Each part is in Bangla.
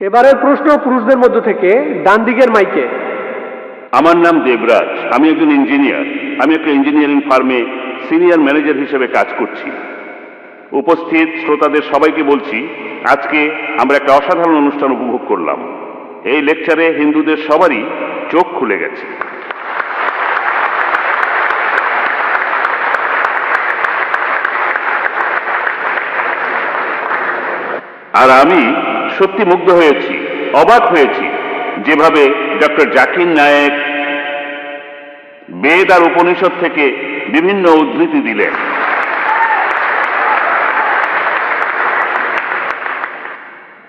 এবারের প্রশ্ন পুরুষদের মধ্য থেকে ডান দিকের মাইকে। আমার নাম দেবরাজ, আমি একজন ইঞ্জিনিয়ার। আমি একটা ইঞ্জিনিয়ারিং ফার্মে সিনিয়র ম্যানেজার হিসেবে কাজ করছি। উপস্থিত শ্রোতাদের সবাইকে বলছি, আজকে আমরা একটা অসাধারণ অনুষ্ঠান উপভোগ করলাম। এই লেকচারে হিন্দুদের সবারই চোখ খুলে গেছে। আর আমি সত্যি মুগ্ধ হয়েছি, অবাক হয়েছি যেভাবে ডক্টর জাকির নায়েক বেদ আর উপনিষদ থেকে বিভিন্ন উদ্ধৃতি দিলেন।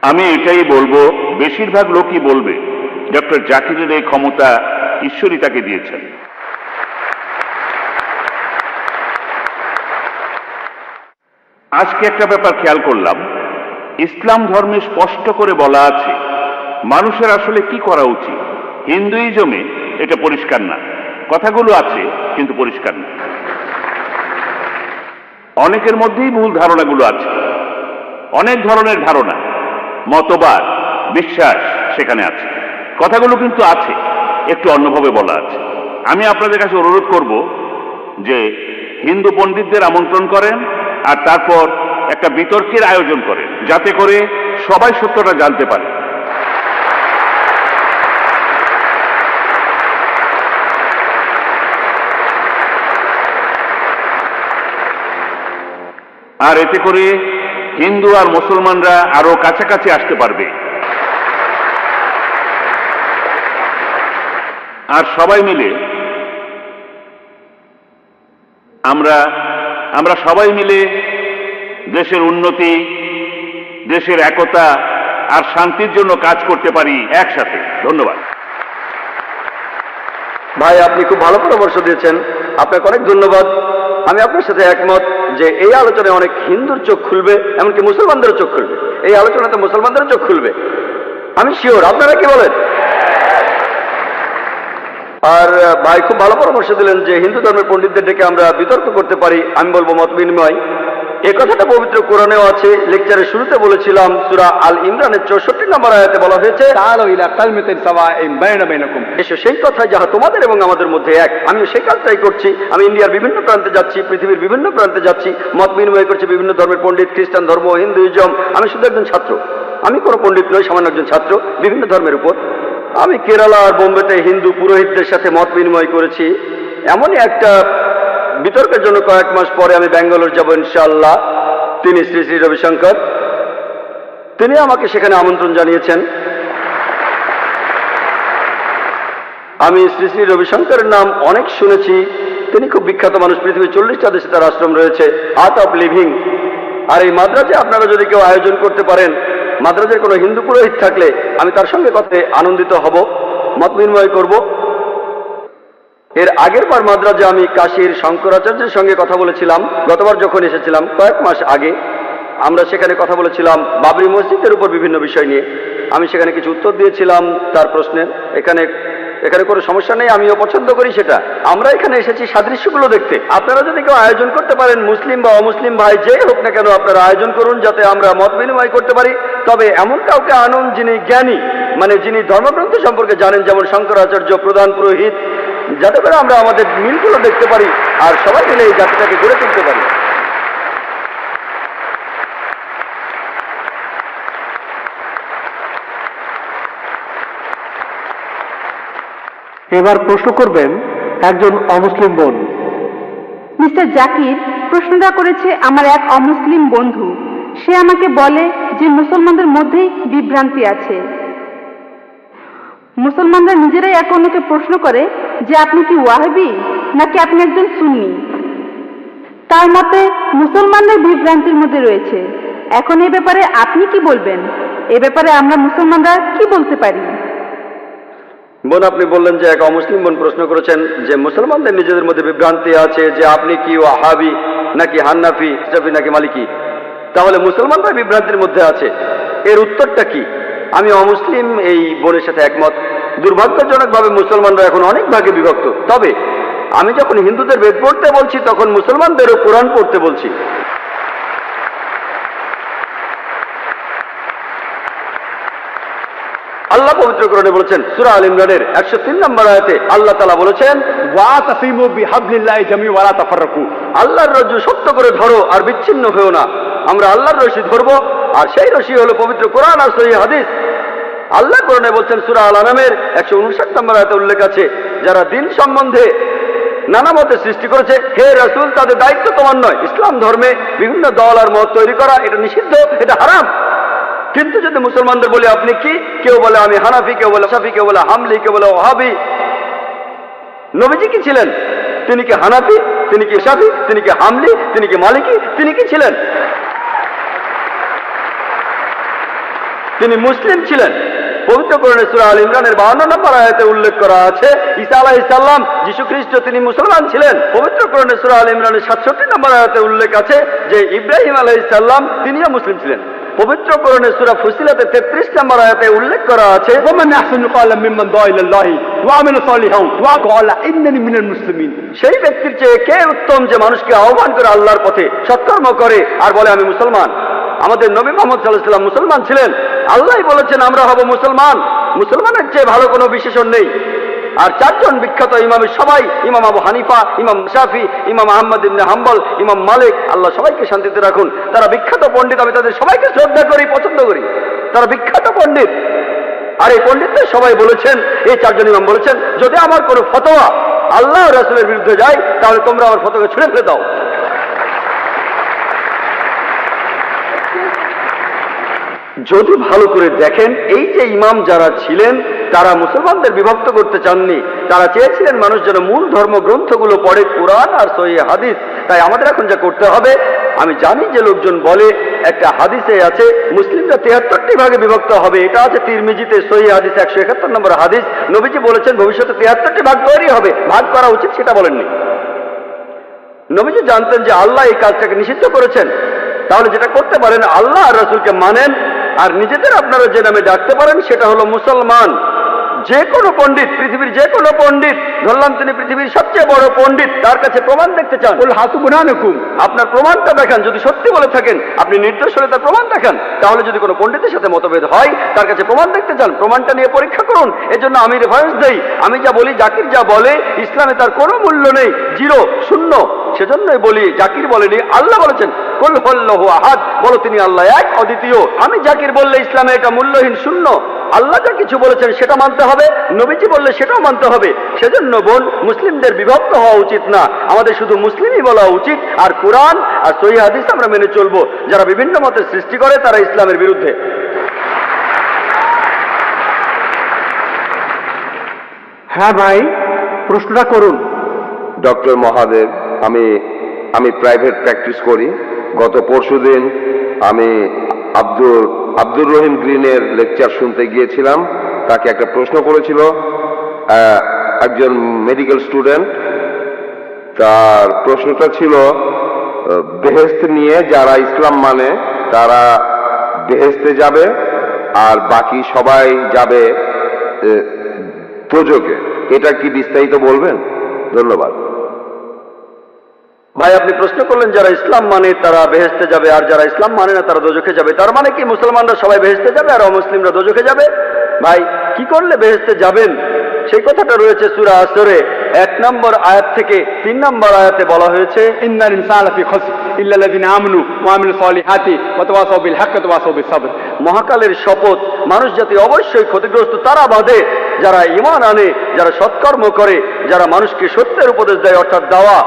আমি এটাই বলবো, বেশিরভাগ লোকই বলবে ডক্টর জাকিরের এই ক্ষমতা ঈশ্বরই তাকে দিয়েছেন। আজকে একটা ব্যাপার খেয়াল করলাম, ইসলাম ধর্মে স্পষ্ট করে বলা আছে মানুষের আসলে কি করা উচিত। হিন্দুইজমে এটা পরিষ্কার না, কথাগুলো আছে কিন্তু পরিষ্কার না। অনেকের মধ্যেই ভুল ধারণাগুলো আছে, অনেক ধরনের ধারণা, মতবাদ, বিশ্বাস সেখানে আছে। কথাগুলো কিন্তু আছে, একটু অন্যভাবে বলা আছে। আমি আপনাদের কাছে অনুরোধ করব যে হিন্দু পণ্ডিতদের আমন্ত্রণ করেন আর তারপর একটা বিতর্কের আয়োজন করেন, যাতে করে সবাই সত্যটা জানতে পারে। আর এতে করে হিন্দু আর মুসলমানরা আরো কাছাকাছি আসতে পারবে। আর সবাই মিলে আমরা সবাই মিলে দেশের উন্নতি, দেশের একতা আর শান্তির জন্য কাজ করতে পারি একসাথে। ধন্যবাদ ভাই, আপনি খুব ভালো পরামর্শ দিয়েছেন, আপনাকে অনেক ধন্যবাদ। আমি আপনার সাথে একমত যে এই আলোচনায় অনেক হিন্দুর চোখ খুলবে, এমনকি মুসলমানদেরও চোখ খুলবে। এই আলোচনাতে মুসলমানদেরও চোখ খুলবে, আমি শিওর। আপনারা কি বলেন? আর ভাই খুব ভালো পরামর্শ দিলেন যে হিন্দু ধর্মের পণ্ডিতদের ডেকে আমরা বিতর্ক করতে পারি। আমি বলবো মত বিনিময়। এই কথাটা পবিত্র কোরআনেও আছে। লেকচারের শুরুতে বলেছিলাম সূরা আল ইমরানের 64 নম্বর আয়াতে বলা হয়েছে, এসো সেই কথা যাহা তোমাদের এবং আমাদের মধ্যে এক। আমিও সেই কাজটাই করছি। আমি ইন্ডিয়ার বিভিন্ন প্রান্তে যাচ্ছি, পৃথিবীর বিভিন্ন প্রান্তে যাচ্ছি, মত বিনিময় করছি বিভিন্ন ধর্মের পণ্ডিত, খ্রিস্টান ধর্ম, হিন্দুইজম। আমি শুধু একজন ছাত্র, আমি কোনো পণ্ডিত নই, সামান্য একজন ছাত্র বিভিন্ন ধর্মের উপর। আমি কেরালা আর বোম্বেতে হিন্দু পুরোহিতদের সাথে মত বিনিময় করেছি। এমনই একটা বিতর্কের জন্য কয়েক মাস পরে আমি ব্যাঙ্গালোর যাব ইনশাআল্লাহ। তিনি শ্রী শ্রী রবিশঙ্কর, তিনি আমাকে সেখানে আমন্ত্রণ জানিয়েছেন। আমি শ্রী শ্রী রবিশঙ্করের নাম অনেক শুনেছি। তিনি খুব বিখ্যাত মানুষ, পৃথিবীর 40টা দেশে তার আশ্রম রয়েছে, আর্ট অফ লিভিং। আর এই মাদ্রাজে আপনারা যদি কেউ আয়োজন করতে পারেন, মাদ্রাজের কোনো হিন্দু পুরোহিত থাকলে আমি তার সঙ্গে কথা আনন্দিত হব, মত বিনিময় করব। এর আগের বার মাদ্রাজে আমি কাশীর শঙ্করাচার্যের সঙ্গে কথা বলেছিলাম। গতবার যখন এসেছিলাম কয়েক মাস আগে, আমরা সেখানে কথা বলেছিলাম বাবরি মসজিদের উপর বিভিন্ন বিষয় নিয়ে। আমি সেখানে কিছু উত্তর দিয়েছিলাম তার প্রশ্নের। এখানে কোনো সমস্যা নেই, আমিও পছন্দ করি সেটা। আমরা এখানে এসেছি সাদৃশ্যগুলো দেখতে। আপনারা যদি কেউ আয়োজন করতে পারেন, মুসলিম বা অমুসলিম ভাই যে হোক না কেন, আপনারা আয়োজন করুন যাতে আমরা মত বিনিময় করতে পারি। তবে এমন কাউকে আনুন যিনি জ্ঞানী, মানে যিনি ধর্মগ্রন্থ সম্পর্কে জানেন, যেমন শঙ্করাচার্য প্রধান পুরোহিত, যাতে করে আমরা আমাদের মিলগুলো দেখতে পারি আর সবাই মিলে এই জাতিটাকে গড়ে তুলতে পারি। এবার প্রশ্ন করবেন একজন অমুসলিম বোন। মিস্টার জাকির, প্রশ্নটা করেছে আমার এক অমুসলিম বন্ধু। সে আমাকে বলে যে মুসলমানদের মধ্যেই বিভ্রান্তি আছে। মুসলমানরা নিজেরাই এক অন্যকে প্রশ্ন করে যে আপনি কি ওয়াহাবি নাকি আপনি একজন সুন্নি। তার মতে মুসলমানদের বিভ্রান্তির মধ্যে রয়েছে। এখন এই ব্যাপারে আপনি কি বলবেন? এ ব্যাপারে আমরা মুসলমানরা কি বলতে পারি? বোন, আপনি বললেন যে এক অমুসলিম বোন প্রশ্ন করেছেন যে মুসলমানদের নিজেদের মধ্যে বিভ্রান্তি আছে যে আপনি কি ওয়াহাবি নাকি হান্নাফি, শাফি নাকি মালিকি। তাহলে মুসলমানরা বিভ্রান্তির মধ্যে আছে, এর উত্তরটা কি? আমি অমুসলিম এই বোনের সাথে একমত। দুর্ভাগ্যজনকভাবে মুসলমানরা এখন অনেক ভাগে বিভক্ত। তবে আমি যখন হিন্দুদের বেদ পড়তে বলছি তখন মুসলমানদেরও কোরআন পড়তে বলছি। আল্লাহ পবিত্র কোরআনে বলেছেন সূরা আল ইমরানের 103 নম্বর আয়াতে আল্লাহ তাআলা বলেছেন, ওয়াতাসিমু বিহাবলিল্লাহি জামিআ ওয়া লা তাফাররাকু। আল্লাহর রজ্জু শক্ত করে ধরো আর বিচ্ছিন্ন হয়েও না। আমরা আল্লাহর রশি ধরবো, আর সেই রশি হলো পবিত্র কোরআন আর সহিহ হাদিস। আল্লাহ কোরআনে বলছেন সূরা আল আনামের 159 নম্বর আয়াতে উল্লেখ আছে, যারা দিন সম্বন্ধে নানা মতে সৃষ্টি করেছে, হে রাসূল তাদের দায়িত্ব তোমার নয়। ইসলাম ধর্মে বিভিন্ন দল আর মত তৈরি করা এটা নিষিদ্ধ, এটা হারাম। কিন্তু যদি মুসলমানদের বলি আপনি কি, কেউ বলে আমি হানাফি, কেউ বলে শাফি, কেউ বলে হামলি, কেউ বলে ওয়াহাবি। নবীজি কি ছিলেন? তিনি কি হানাফি? তিনি কি শাফি? তিনি কি হামলি? তিনি কি মালিকি? তিনি কি ছিলেন? তিনি মুসলিম ছিলেন। পবিত্র কোরআনে সূরা আল ইমরানের 52 নম্বর আয়াতে উল্লেখ করা আছে, ঈসা আলাইহিস সালাম যিশু খ্রিস্ট তিনি মুসলমান ছিলেন। পবিত্র কোরআনে সূরা আল ইমরানের 67 নম্বর আয়াতে উল্লেখ আছে যে ইব্রাহিম আলাইহিস সালাম তিনিও মুসলিম ছিলেন। পবিত্র কোরআনে সূরা ফুসিলাতে 33 নম্বর আয়াতে উল্লেখ করা আছে, ওমান আহসানু ক্বালাম মিম্মান দাআ ইলাল্লাহি ওয়া আমিলা সালিহান ওয়া ক্বালা ইন্নানি মিনাল মুসলিমিন। সেই ব্যক্তির চেয়ে কে উত্তম যে মানুষকে আহ্বান করে আল্লাহর পথে, সৎকর্ম করে আর বলে আমি মুসলমান। আমাদের নবী মুহাম্মদ সাল্লাল্লাহু আলাইহি ওয়াসাল্লাম মুসলমান ছিলেন। আল্লাহই বলেছেন আমরা হব মুসলমান। মুসলমানের চেয়ে ভালো কোনো বিশেষণ নেই। আর চারজন বিখ্যাত ইমামের সবাই, ইমাম আবু হানিফা, ইমাম শাফি, ইমাম আহমদ ইবনে হাম্বল, ইমাম মালিক, আল্লাহ সবাইকে শান্তিতে রাখুন, তারা বিখ্যাত পণ্ডিত। আমি তাদের সবাইকে শ্রদ্ধা করি, পছন্দ করি। তারা বিখ্যাত পণ্ডিত। আর এই পণ্ডিতদের সবাই বলেছেন, এই চারজন ইমাম বলেছেন, যদি আমার কোনো ফতোয়া আল্লাহ ও রাসূলের বিরুদ্ধে যায় তাহলে তোমরা আমার ফতোয়াকে ছুঁড়ে ফেলে দাও। যদি ভালো করে দেখেন, এই যে ইমাম যারা ছিলেন তারা মুসলমানদের বিভক্ত করতে চাননি। তারা চেয়েছিলেন মানুষ যেন মূল ধর্মগ্রন্থগুলো পড়ে, কোরআন আর সহিহ হাদিস। তাই আমাদের এখন যা করতে হবে, আমি জানি যে লোকজন বলে একটা হাদিসে আছে মুসলিমরা 73টি ভাগে বিভক্ত হবে, এটা আছে তিরমিজিতে সহিহ হাদিস 171 নম্বর হাদিস। নবীজি বলেছেন ভবিষ্যতে 73টি ভাগ তৈরি হবে, ভাগ করা উচিত সেটা বলেননি। নবীজি জানতেন যে আল্লাহ এই কাজটাকে নিষিদ্ধ করেছেন। তাহলে যেটা করতে পারেন, আল্লাহ আর রাসূলকে মানেন আর নিজেদের আপনারা যে নামে ডাকতে পারেন সেটা হলো মুসলমান। যে কোনো পণ্ডিত, পৃথিবীর যে কোনো পণ্ডিত, ধরলাম তিনি পৃথিবীর সবচেয়ে বড় পণ্ডিত, তার কাছে প্রমাণ দেখতে চান, কুল হাতু বুরহানাকুম, আপনার প্রমাণটা দেখান। যদি সত্যি বলে থাকেন, আপনি নির্দোষ হলে তার প্রমাণ দেখান। তাহলে যদি কোনো পণ্ডিতের সাথে মতভেদ হয়, তার কাছে প্রমাণ দেখতে চান, প্রমাণটা নিয়ে পরীক্ষা করুন। এজন্য আমি রেফারেন্স দেই, আমি যা বলি, জাকির যা বলে, ইসলামে তার কোনো মূল্য নেই, জিরো, শূন্য। সেজন্যই বলি, জাকির বলেনি, আল্লাহ বলেছেন কুল হুয়াল্লাহু আহাদ, বলো তিনি আল্লাহ এক, অদ্বিতীয়। আমি জাকির বললে ইসলামে এটা মূল্যহীন, শূন্য। আল্লাহ যা কিছু বলেছেন সেটা মানতে হবে, নবীজি বললে সেটাও মানতে হবে। সেজন্য বোন, মুসলিমদের বিভক্ত হওয়া উচিত না, আমাদের শুধু মুসলিমই বলা উচিত। আর কোরআন আর সহিহ হাদিস আমরা মেনে চলবো। যারা বিভিন্ন মতের সৃষ্টি করে তারা ইসলামের বিরুদ্ধে। হ্যাঁ ভাই, প্রশ্নটা করুন। ডক্টর মহাদেব, আমি প্রাইভেট প্র্যাকটিস করি। গত পরশুদিন আমি আব্দুর রহিম গ্রিনের লেকচার শুনতে গিয়েছিলাম। তাকে একটা প্রশ্ন করেছিল একজন মেডিকেল স্টুডেন্ট। তার প্রশ্নটা ছিল বেহেশত নিয়ে, যারা ইসলাম মানে তারা বেহেশতে যাবে আর বাকি সবাই যাবে দোজখে। এটা কি বিস্তারিত বলবেন? ধন্যবাদ। ভাই, আপনি প্রশ্ন করলেন যারা ইসলাম মানে তারা বেহেশতে যাবে আর যারা ইসলাম মানে না তারা দোজখে যাবে। তার মানে কি মুসলমানরা সবাই বেহেশতে যাবে আর অমুসলিমরা দোজখে যাবে? ভাই, কি করলে বেহেশতে যাবেন সেই কথাটা রয়েছে সূরা আসরে 1 নম্বর আয়াত থেকে 3 নম্বর আয়াতে বলা হয়েছে, ইন্নাল ইনসানা লাফি খুসর ইল্লাল্লাযিনা আমানু ওয়া আমিলুস সালিহাতি ওয়া তাওয়াসাউ বিল হাক্কি ওয়া তাওয়াসাউ বিস সাবর। মহাকালের শপথ, মানুষ জাতি অবশ্যই ক্ষতিগ্রস্ত তারা বাদে যারা ঈমান আনে, যারা সৎকর্ম করে, যারা মানুষকে সত্যের উপদেশ দেয় অর্থাৎ দাওয়া,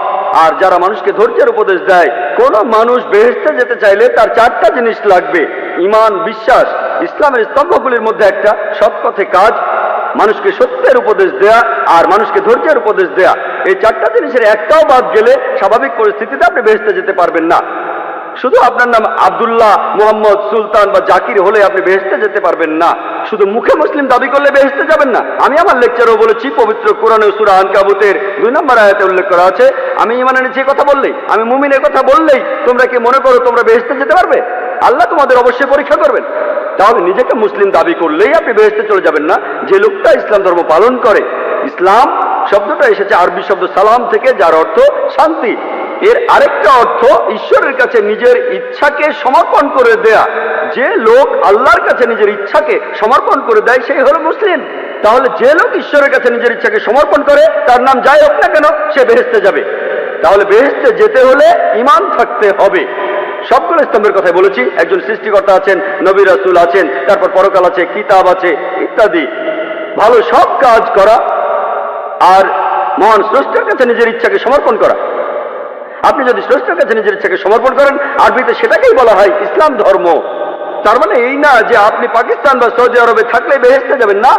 আর যারা মানুষকে ধৈর্যের উপদেশ দেয়। কোন মানুষ বেহেশতে যেতে চাইলে তার 4টা জিনিস লাগবে: ঈমান, বিশ্বাস, ইসলামের স্তম্ভগুলির মধ্যে একটা সৎ পথে কাজ, মানুষকে সত্যের উপদেশ দেয়া আর মানুষকে ধৈর্যের উপদেশ দেয়া। এই 4টা জিনিসের একটাও বাদ গেলে স্বাভাবিক পরিস্থিতিতে আপনি বেহেশতে যেতে পারবেন না। শুধু আপনার নাম আব্দুল্লাহ, মুহাম্মদ, সুলতান বা জাকির হলে আপনি বেহেশতে যেতে পারবেন না। শুধু মুখে মুসলিম দাবি করলে বেহেশতে যাবেন না। আমি আমার লেকচারেও বলেছি, পবিত্র কোরআনে সূরা আনকাবুতের 2 নম্বর আয়াতে উল্লেখ করা আছে, আমি ঈমান এনেছি কথা বললেই, আমি মুমিনের কথা বললেই তোমরা কি মনে করো তোমরা বেহেশতে যেতে পারবে? আল্লাহ তোমাদের অবশ্যই পরীক্ষা করবেন। তাহলে নিজেকে মুসলিম দাবি করলেই আপনি বেহেশতে চলে যাবেন না। যে লোকটা ইসলাম ধর্ম পালন করে, ইসলাম শব্দটা এসেছে আরবি শব্দ সালাম থেকে, যার অর্থ শান্তি। এর আরেকটা অর্থ ঈশ্বরের কাছে নিজের ইচ্ছাকে সমর্পণ করে দেয়া। যে লোক আল্লাহর কাছে নিজের ইচ্ছাকে সমর্পণ করে দেয় সেই হলো মুসলিম। তাহলে যে লোক ঈশ্বরের কাছে নিজের ইচ্ছাকে সমর্পণ করে তার নাম যাই হোক না কেন সে বেহেশতে যাবে। তাহলে বেহেশতে যেতে হলে ঈমান থাকতে হবে। সবগুলো স্তম্ভের কথাই বলেছি। একজন সৃষ্টিকর্তা আছেন, নবী রাসূল আছেন, তারপর পরকাল আছে, কিতাব আছে ইত্যাদি। ভালো সব কাজ করা আর মহান স্রষ্টার কাছে নিজের ইচ্ছাকে সমর্পণ করা। আপনি যদি স্রষ্টার কাছে নিজের ইচ্ছাকে সমর্পণ করেন, আরবিতে সেটাকেই বলা হয় ইসলাম ধর্ম। তার মানে এই না যে আপনি পাকিস্তান বা সৌদি আরবে থাকলে বেহেশতে যাবেন, না।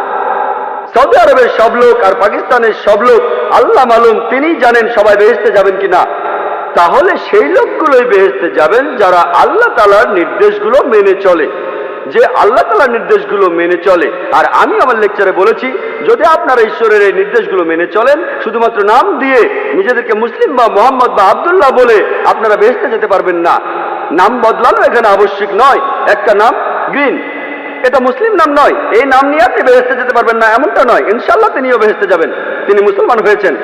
সৌদি আরবের সব লোক আর পাকিস্তানের সব লোক আল্লাহ মালুম, তিনি জানেন সবাই বেহেশতে যাবেন কিনা। তাহলে সেই লোকগুলোই বেহেশতে যাবেন যারা আল্লাহ তাআলার নির্দেশগুলো মেনে চলে। যে আল্লাহ তাআলার নির্দেশগুলো মেনে চলে। আর আমি আমার লেকচারে বলেছি, যদি আপনারা ঈশ্বরের এই নির্দেশগুলো মেনে চলেন, শুধুমাত্র নাম দিয়ে নিজেদেরকে মুসলিম বা মোহাম্মদ বা আব্দুল্লাহ বলে আপনারা বেহেশতে যেতে পারবেন না। নাম বদলানো এখানে আবশ্যিক নয়। একটা নাম গ্রিন, এটা মুসলিম নাম নয়। এই নাম নিয়ে আপনি বেহেশতে যেতে পারবেন না এমনটা নয়। ইনশাআল্লাহ তিনিও বেহেশতে যাবেন, তিনি মুসলমান হয়েছেন,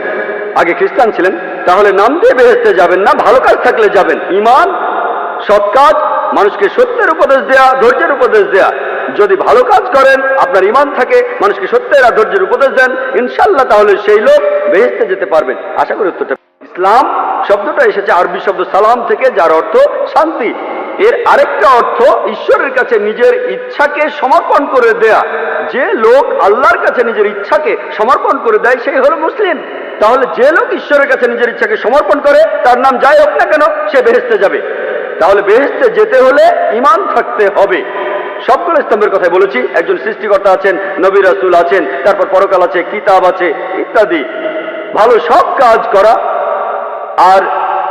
আগে খ্রিস্টান ছিলেন। তাহলে নাম দিয়ে বেহেশতে যাবেন না, ভালো কাজ থাকলে যাবেন। ঈমান, সৎ কাজ, মানুষকে সত্যের উপদেশ দেয়া, ধৈর্যের উপদেশ দেয়া। যদি ভালো কাজ করেন, আপনার ঈমান থাকে, মানুষকে সত্যের আর ধৈর্যের উপদেশ দেন, ইনশাআল্লাহ তাহলে সেই লোক বেহেশতে যেতে পারবেন। আশা করি উত্তরটা। ইসলাম শব্দটা এসেছে আরবি শব্দ সালাম থেকে, যার অর্থ শান্তি। এর আরেকটা অর্থ ঈশ্বরের কাছে নিজের ইচ্ছাকে সমর্পণ করে দেয়া। যে লোক আল্লাহর কাছে নিজের ইচ্ছাকে সমর্পণ করে দেয় সেই হলো মুসলিম। তাহলে যে লোক ঈশ্বরের কাছে নিজের ইচ্ছাকে সমর্পণ করে তার নাম যাই হোক না কেন সে বেহেশতে যাবে। তাহলে বেহেশতে যেতে হলে ঈমান থাকতে হবে। সবগুলো স্তম্ভের কথাই বলেছি। একজন সৃষ্টিকর্তা আছেন, নবী রাসূল আছেন, তারপর পরকাল আছে, কিতাব আছে ইত্যাদি। ভালো সব কাজ করা আর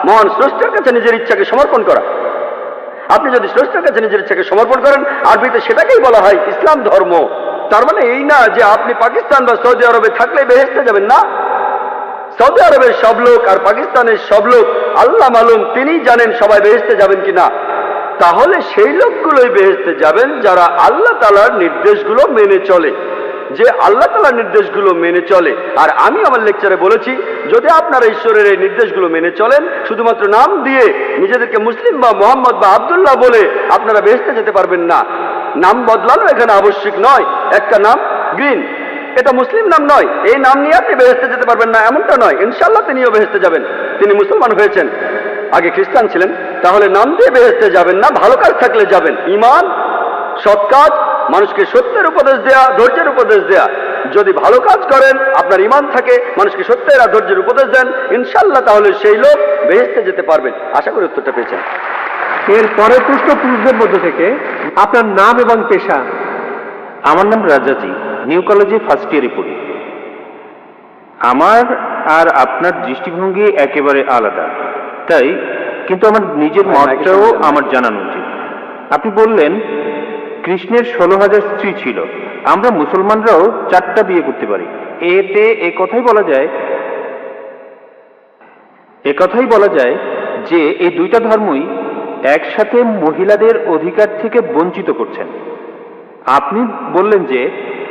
মহান স্রষ্টার কাছে নিজের ইচ্ছাকে সমর্পণ করা। আপনি যদি স্রষ্টার কাছে নিজের ইচ্ছাকে সমর্পণ করেন, আরবিতে সেটাকেই বলা হয় ইসলাম ধর্ম। তার মানে এই না যে আপনি পাকিস্তান বা সৌদি আরবে থাকলে বেহেশতে যাবেন, না। সৌদি আরবের সব লোক আর পাকিস্তানের সব লোক আল্লাহ মালুম, তিনি জানেন সবাই বেহেশতে যাবেন কিনা। তাহলে সেই লোকগুলোই বেহেশতে যাবেন যারা আল্লাহ তাআলার নির্দেশগুলো মেনে চলে। যে আল্লাহ তাআলার নির্দেশগুলো মেনে চলে। আর আমি আমার লেকচারে বলেছি, যদি আপনারা ঈশ্বরের এই নির্দেশগুলো মেনে চলেন, শুধুমাত্র নাম দিয়ে নিজেদেরকে মুসলিম বা মোহাম্মদ বা আব্দুল্লাহ বলে আপনারা বেহেশতে যেতে পারবেন না। নাম বদলানো এখানে আবশ্যিক নয়। একটা নাম গ্রিন, এটা মুসলিম নাম নয়। এই নাম নিয়ে আপনি বেহেশতে যেতে পারবেন না এমনটা নয়। ইনশাআল্লাহ তিনিও বেহেশতে যাবেন, তিনি মুসলমান হয়েছেন, আগে খ্রিস্টান ছিলেন। তাহলে নাম দিয়ে বেহেশতে যাবেন না, ভালো কাজ থাকলে যাবেন। ঈমান, সৎ কাজ, মানুষকে সত্যের উপদেশ দেয়া, ধৈর্যের উপদেশ দেয়া। যদি ভালো কাজ করেন, আপনার ঈমান থাকে, মানুষকে সত্যের আর ধৈর্যের উপদেশ দেন, ইনশাআল্লাহ তাহলে সেই লোক বেহেশতে যেতে পারবেন। আশা করি উত্তরটা পেয়েছেন। এর পরের প্রশ্ন পুরুষদের মধ্য থেকে, আপনার নাম এবং পেশা। আমার নাম রাজাজি, নিউ কলেজে ফার্স্ট ইয়ারে পড়ি। আমার আর আপনার দৃষ্টিভঙ্গি একেবারে আলাদা, তাই কিন্তু আমার নিজের মতটাও আমার জানানো উচিত। আপনি বললেন কৃষ্ণের 16,000 স্ত্রী ছিল, আমরা মুসলমানরাও 4টা বিয়ে করতে পারি। এতে একথাই বলা যায় যে এই দুইটা ধর্মই একসাথে মহিলাদের অধিকার থেকে বঞ্চিত করছেন। আপনি বললেন যে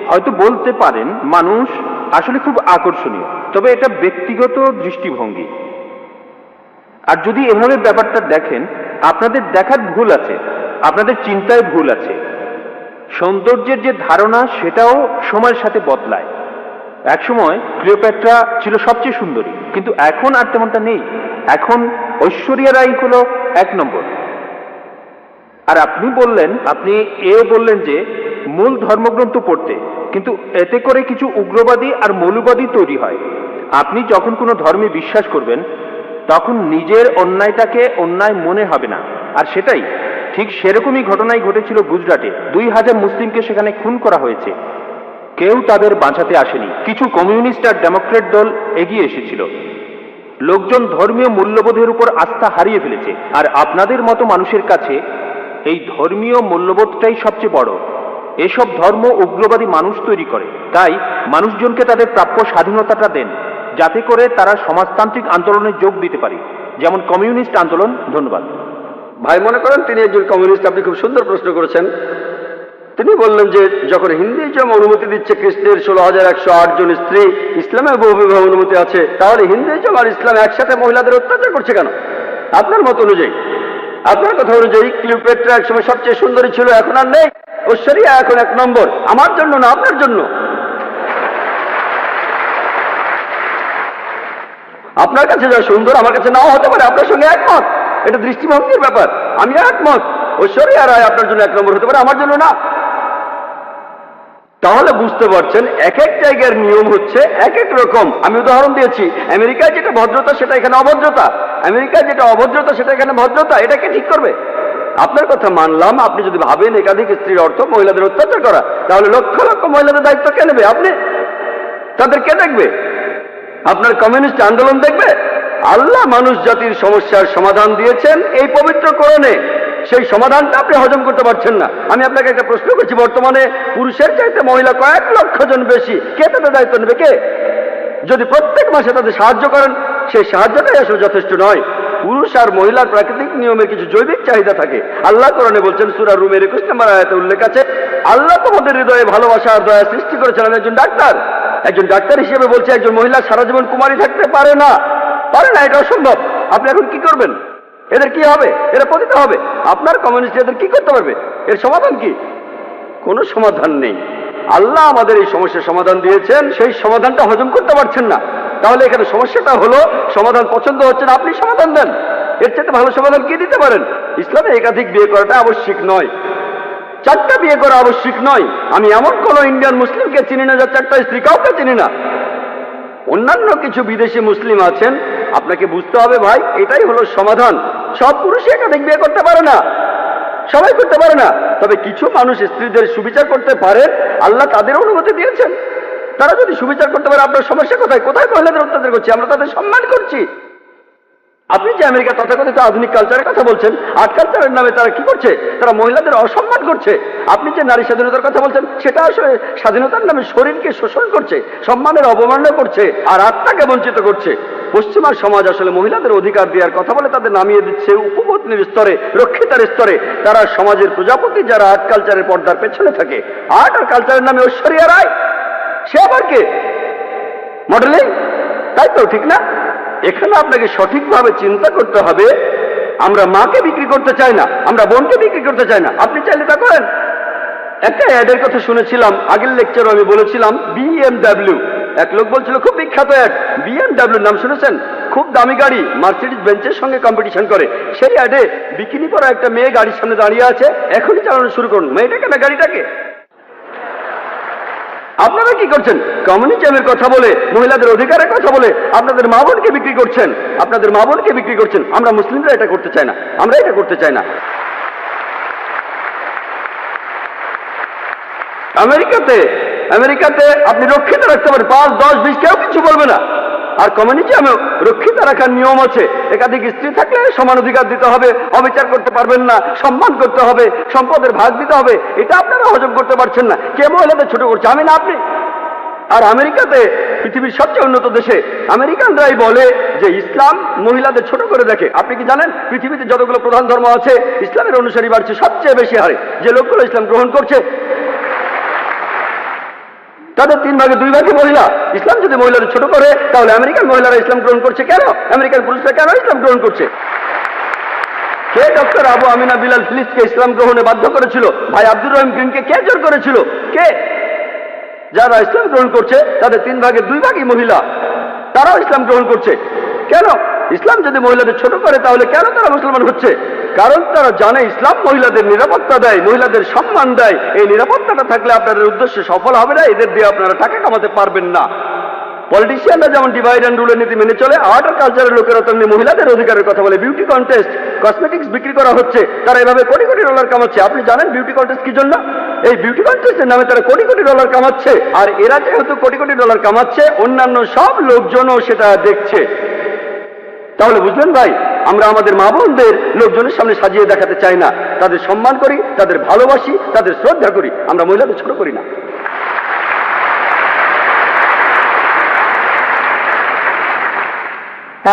হয়তো বলতে পারেন মানুষ আসলে খুব আকর্ষণীয়, তবে এটা ব্যক্তিগত দৃষ্টিভঙ্গি। আর যদি এভাবে ব্যাপারটা দেখেন, আপনাদের দেখার ভুল আছে, আপনাদের চিন্তায় ভুল আছে। সৌন্দর্যের যে ধারণা সেটাও সময়ের সাথে বদলায়। একসময় ক্লিওপেট্রা ছিল সবচেয়ে সুন্দরী, কিন্তু এখন আর তেমনটা নেই। এখন ঐশ্বরিয়া রাই হলো 1 নম্বর। আর আপনি বললেন যে মূল ধর্মগ্রন্থ পড়তে, কিন্তু এতে করে কিছু উগ্রবাদী আর মৌলবাদী তৈরি হয়। আপনি যখন কোনো ধর্মে বিশ্বাস করবেন, তখন নিজের অন্যায়টাকে অন্যায় মনে হবে না। আর সেটাই ঠিক সেরকমই ঘটনাই ঘটেছিল গুজরাটে। 2000 মুসলিমকে সেখানে খুন করা হয়েছে, কেউ তাদের বাঁচাতে আসেনি। কিছু কমিউনিস্ট আর ডেমোক্রেট দল এগিয়ে এসেছিল। লোকজন ধর্মীয় মূল্যবোধের উপর আস্থা হারিয়ে ফেলেছে। আর আপনাদের মতো মানুষের কাছে এই ধর্মীয় মূল্যবোধটাই সবচেয়ে বড়। এসব ধর্ম উগ্রবাদী মানুষ তৈরি করে। তাই মানুষজনকে তাদের প্রাপ্য স্বাধীনতাটা দেন, যাতে করে তারা সমাজতান্ত্রিক আন্দোলনে যোগ দিতে পারে, যেমন কমিউনিস্ট আন্দোলন। ধন্যবাদ। ভাই মনে করেন তিনি একজন কমিউনিস্ট। আপনি খুব সুন্দর প্রশ্ন করেছেন। তিনি বললেন যে যখন হিন্দুইজম অনুমতি দিচ্ছে খ্রিস্টের 16,108 জন স্ত্রী, ইসলামে বহু বিবাহ অনুমতি আছে, তাহলে হিন্দুইজম আর ইসলাম একসাথে মহিলাদের অত্যাচার করছে কেন? আপনার মত অনুযায়ী, আপনার কথা অনুযায়ী ক্লিওপেট্রা একসময় সবচেয়ে সুন্দরী ছিল, এখন আর নেই। ঐশ্বরিয়া এখন 1 নম্বর, আমার জন্য না আপনার জন্য। আপনার কাছে যা সুন্দর আমার কাছে নাও হতে পারে, আপনার সঙ্গে একমত, এটা দৃষ্টিভঙ্গির ব্যাপার। আমি একমত, ঐশ্বরিয়া রায় আপনার জন্য 1 নম্বর হতে পারে, আমার জন্য না। তাহলে বুঝতে পারছেন এক এক জায়গার নিয়ম হচ্ছে এক এক রকম। আমি উদাহরণ দিয়েছি, আমেরিকায় যেটা ভদ্রতা সেটা এখানে অভদ্রতা, আমেরিকায় যেটা অভদ্রতা সেটা এখানে ভদ্রতা। এটাকে ঠিক করবে? আপনার কথা মানলাম, আপনি যদি ভাবেন একাধিক স্ত্রীর অর্থ মহিলাদের অত্যাচার করা, তাহলে লক্ষ লক্ষ মহিলাদের দায়িত্ব কে নেবে? আপনি? তাদের কে দেখবে? আপনার কমিউনিস্ট আন্দোলন দেখবে? আল্লাহ মানুষ জাতির সমস্যার সমাধান দিয়েছেন এই পবিত্র কোরআনে, সেই সমাধানটা আপনি হজম করতে পারছেন না। আমি আপনাকে একটা প্রশ্ন করছি, বর্তমানে পুরুষের চাইতে মহিলা কয়েক লক্ষ জন বেশি, কে তাদের দায়িত্ব নেবে? কে? যদি প্রত্যেক মাসে তাদের সাহায্য করেন, সেই সাহায্যটাই আসলে যথেষ্ট নয়। পুরুষ আর মহিলার প্রাকৃতিক নিয়মের কিছু জৈবিক চাহিদা থাকে। আল্লাহ কোরআনে বলছেন, সূরা রুমের 21 নম্বর আয়াতে উল্লেখ আছে, আল্লাহ তোমাদের হৃদয়ে ভালোবাসা আর দয়া সৃষ্টি করেছেন। আমি একজন ডাক্তার হিসেবে বলছি, একজন মহিলা সারা জীবন কুমারী থাকতে পারে না, এটা অসম্ভব। আপনি এখন কি করবেন? এদের কি হবে? এরা পতিত হবে। আপনার কমিউনিস্ট এদের কি করতে পারবে? এর সমাধান কি? কোনো সমাধান নেই। আল্লাহ আমাদের এই সমস্যার সমাধান দিয়েছেন, সেই সমাধানটা হজম করতে পারছেন না। তাহলে এখানে সমস্যাটা হলো সমাধান পছন্দ হচ্ছে না, আপনি সমাধান দেন। এর চাইতে ভালো সমাধান কি দিতে পারেন? ইসলামে একাধিক বিয়ে করাটা আবশ্যিক নয়, 4টা বিয়ে করা আবশ্যিক নয়। আমি এমন কোন ইন্ডিয়ান মুসলিমকে চিনি না যার 4টা স্ত্রী, কাউকে চিনি না। অন্যান্য কিছু বিদেশি মুসলিম আছেন, আপনাকে বুঝতে হবে ভাই, এটাই হলো সমাধান। সব পুরুষই একাধিক বিয়ে করতে পারে না, সবাই করতে পারে না। তবে কিছু মানুষ স্ত্রীদের সুবিচার করতে পারে, আল্লাহ তাদের অনুমতি দিয়েছেন। তারা যদি সুবিচার করতে পারে, আপনার সমস্যা কোথায়? কোথায় মহিলাদের অত্যাচার করছি? আমরা তাদের সম্মান করছি। আপনি যে আমেরিকা তথাকথিত আধুনিক কালচারের কথা বলছেন, আর্ট কালচারের নামে তারা কি করছে? তারা মহিলাদের অসম্মান করছে। আপনি যে নারী স্বাধীনতার কথা বলছেন, সেটা আসলে স্বাধীনতার নামে শরীরকে শোষণ করছে, সম্মানের অবমাননা করছে, আর আত্মাকে বঞ্চিত করছে। পশ্চিমা সমাজ আসলে মহিলাদের অধিকার দেওয়ার কথা বলে তাদের নামিয়ে দিচ্ছে উপপত্নীর স্তরে, রক্ষিতার স্তরে। তারা সমাজের প্রজাপতি, যারা আর্ট কালচারের পর্দার পেছনে থাকে। আর্ট আর কালচারের নামে ঐশ্বরিয়া রায়, সে আবার কে? মডেলিং, তাই তো? ঠিক না? এখানে আপনাকে সঠিকভাবে চিন্তা করতে হবে। আমরা মাকে বিক্রি করতে চাই না, আমরা বোনকে বিক্রি করতে চাই না। আপনি চাইলে তা করেন। একটা অ্যাডের কথা শুনেছিলাম, আগের লেকচারও আমি বলেছিলাম, BMW। এক লোক বলছিল, খুব বিখ্যাত অ্যাড, BMW নাম শুনেছেন? খুব দামি গাড়ি, মার্সিডিজ বেঞ্চের সঙ্গে কম্পিটিশন করে। সেই অ্যাডে বিকিনি পরা একটা মেয়ে গাড়ির সামনে দাঁড়িয়ে আছে, এখনই চালানো শুরু করুন। মেয়েটাকে না গাড়িটাকে? আপনারা কি করছেন? কমিউনিজমের কথা বলে, মহিলাদের অধিকারের কথা বলে আপনাদের মা বোনকে বিক্রি করছেন, আপনাদের মা বোনকে বিক্রি করছেন। আমরা মুসলিমরা এটা করতে চাই না, আমরা এটা করতে চাই না। আমেরিকাতে আপনি রক্ষিত রাখতে পারেন 5, 10, 20, কেউ কিছু বলবে না। আর কমিউনিজমে রক্ষিত রাখার নিয়ম আছে, একাধিক স্ত্রী থাকলে সমান অধিকার দিতে হবে, অবিচার করতে পারবেন না, সম্মান করতে হবে, সম্পদের ভাগ দিতে হবে। এটা আপনারা হজম করতে পারছেন না। কে মহিলাদের ছোট করছে? আমি না আপনি? আর আমেরিকাতে, পৃথিবীর সবচেয়ে উন্নত দেশে, আমেরিকানরাই বলে যে ইসলাম মহিলাদের ছোট করে দেখে। আপনি কি জানেন, পৃথিবীতে যতগুলো প্রধান ধর্ম আছে, ইসলামের অনুসারী বাড়ছে সবচেয়ে বেশি হারে। যে লোকগুলো ইসলাম গ্রহণ করছে, তাদের 3 ভাগে 2 ভাগে মহিলা। ইসলাম যদি মহিলাদের ছোট করে, তাহলে আমেরিকান মহিলারা ইসলাম গ্রহণ করছে কেন? আমেরিকান পুরুষরা কেন ইসলাম গ্রহণ করছে? কে ডক্টর আবু আমিনা বিলাল ফিলিসকে ইসলাম গ্রহণে বাধ্য করেছিল? ভাই আব্দুর রহিম গ্রিনকে কে জোর করেছিল? কে? যারা ইসলাম গ্রহণ করছে তাদের 3 ভাগে 2 ভাগই মহিলা, তারাও ইসলাম গ্রহণ করছে। কেন? ইসলাম যদি মহিলাদের ছোট করে, তাহলে কেন তারা মুসলমান হচ্ছে? কারণ তারা জানে ইসলাম মহিলাদের নিরাপত্তা দেয়, মহিলাদের সম্মান দেয়। এই নিরাপত্তাটা থাকলে আপনাদের উদ্দেশ্য সফল হবে না, এদের দিয়ে আপনারা টাকা কামাতে পারবেন না। পলিটিশিয়ানরা যেমন ডিভাইড অ্যান্ড রুলের নীতি মেনে চলে, আর্ট আর কালচারের লোকেরা তেমনি মহিলাদের অধিকারের কথা বলে। বিউটি কন্টেস্ট, কসমেটিক্স বিক্রি করা হচ্ছে, তারা এভাবে কোটি কোটি ডলার কামাচ্ছে। আপনি জানেন বিউটি কন্টেস্ট কি জন্য? এই বিউটি কন্টেস্টের নামে তারা কোটি কোটি ডলার কামাচ্ছে। আর এরা যেহেতু কোটি কোটি ডলার কামাচ্ছে, অন্যান্য সব লোকজনও সেটা দেখছে। তাহলে বুঝলেন ভাই, আমরা আমাদের মা বোনদের লোকজনের সামনে সাজিয়ে দেখাতে চাই না। তাদের সম্মান করি, তাদের ভালোবাসি, তাদের শ্রদ্ধা করি। আমরা মহিলাদের ছোট করি না।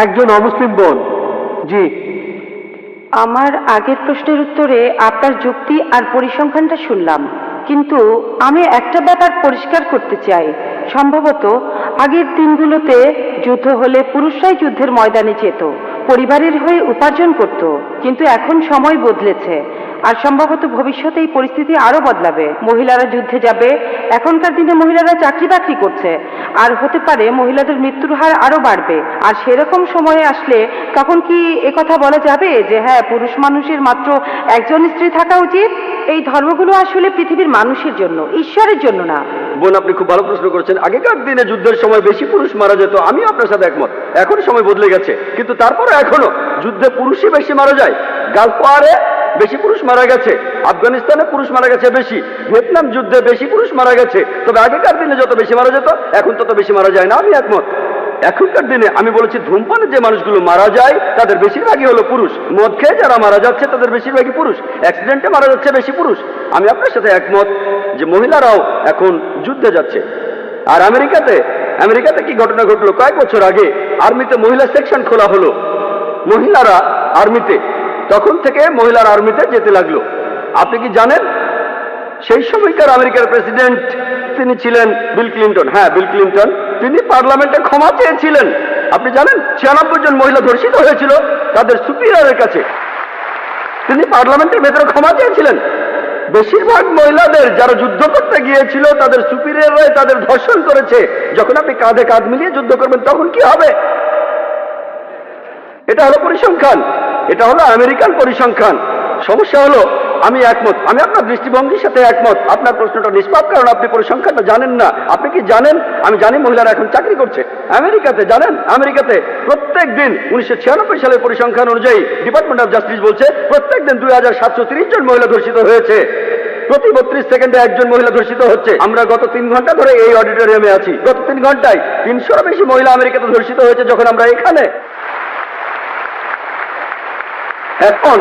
একজন অমুসলিম বোন। জি, আমার আগের প্রশ্নের উত্তরে আপনার যুক্তি আর পরিসংখ্যানটা শুনলাম, কিন্তু আমি একটা ব্যাপার পরিষ্কার করতে চাই। সম্ভবত আগের দিনগুলোতে যুদ্ধ হলে পুরুষরাই যুদ্ধের ময়দানে যেত, পরিবারের হয়ে উপার্জন করত, কিন্তু এখন সময় বদলেছে আর সম্ভবত ভবিষ্যতে এই পরিস্থিতি আরো বদলাবে। মহিলারা যুদ্ধে যাবে, এখনকার দিনে মহিলারা চাকরি বাকরি করছে, আর হতে পারে মহিলাদের মৃত্যুর হার আরো বাড়বে। আর সেরকম সময়ে আসলে তখন কি একথা বলা যাবে যে হ্যাঁ, পুরুষ মানুষের মাত্র একজন স্ত্রী থাকা উচিত? এই ধর্মগুলো আসলে পৃথিবীর মানুষের জন্য, ঈশ্বরের জন্য না। বোন, আপনি খুব ভালো প্রশ্ন করেছেন। আগেকার দিনে যুদ্ধের সময় বেশি পুরুষ মারা যেত, আমি আপনার সাথে একমত। এখন সময় বদলে গেছে, কিন্তু তারপরে এখনো যুদ্ধে পুরুষই বেশি মারা যায়। গালফ ওয়ারে বেশি পুরুষ মারা গেছে, আফগানিস্তানে পুরুষ মারা গেছে বেশি, ভিয়েতনাম যুদ্ধে বেশি পুরুষ মারা গেছে। তবে আগেকার দিনে যত বেশি মারা যেত, এখন তত বেশি মারা যায় না, আমি একমত। এখনকার দিনে আমি বলেছি ধূমপানে যে মানুষগুলো মারা যায় তাদের বেশিরভাগই হলো পুরুষ। মদ খেয়ে যারা মারা যাচ্ছে তাদের বেশিরভাগই পুরুষ। অ্যাক্সিডেন্টে মারা যাচ্ছে বেশি পুরুষ। আমি আপনার সাথে একমত যে মহিলারাও এখন যুদ্ধে যাচ্ছে। আর আমেরিকাতে কি ঘটনা ঘটলো? কয়েক বছর আগে আর্মিতে মহিলা সেকশন খোলা হলো, মহিলারা আর্মিতে, তখন থেকে মহিলার আর্মিতে যেতে লাগলো। আপনি কি জানেন সেই সময়কার আমেরিকার প্রেসিডেন্ট তিনি ছিলেন বিল ক্লিন্টন। হ্যাঁ, বিল ক্লিন্টন। তিনি পার্লামেন্টে ক্ষমা চেয়েছিলেন। আপনি জানেন 96 জন মহিলা ধর্ষিত হয়েছিল তাদের সুপিরিয়রের কাছে। তিনি পার্লামেন্টের ভেতরে ক্ষমা চেয়েছিলেন। বেশিরভাগ মহিলাদের যারা যুদ্ধ করতে গিয়েছিল তাদের সুপিরিয়ররাই তাদের ধর্ষণ করেছে। যখন আপনি কাঁধে কাঁধ মিলিয়ে যুদ্ধ করবেন তখন কি হবে? এটা হলো পরিসংখ্যান, এটা হলো আমেরিকান পরিসংখ্যান। সমস্যা হলো আমি একমত, আমি আপনার দৃষ্টিভঙ্গির সাথে একমত। আপনার প্রশ্নটা নিষ্পাপ, কারণ আপনি পরিসংখ্যানটা জানেন না। আপনি কি জানেন? আমি জানি মহিলারা এখন চাকরি করছে আমেরিকাতে। জানেন আমেরিকাতে প্রত্যেক দিন 1996 সালের পরিসংখ্যান অনুযায়ী ডিপার্টমেন্ট অফ জাস্টিস বলছে প্রত্যেক দিন 2730 জন মহিলা ধর্ষিত হয়েছে। প্রতি 32 সেকেন্ডে একজন মহিলা ধর্ষিত হচ্ছে। আমরা গত 3 ঘন্টা ধরে এই অডিটোরিয়ামে আছি, গত 3 ঘন্টায় 300-এর বেশি মহিলা আমেরিকাতে ধর্ষিত হয়েছে যখন আমরা এখানে। এখন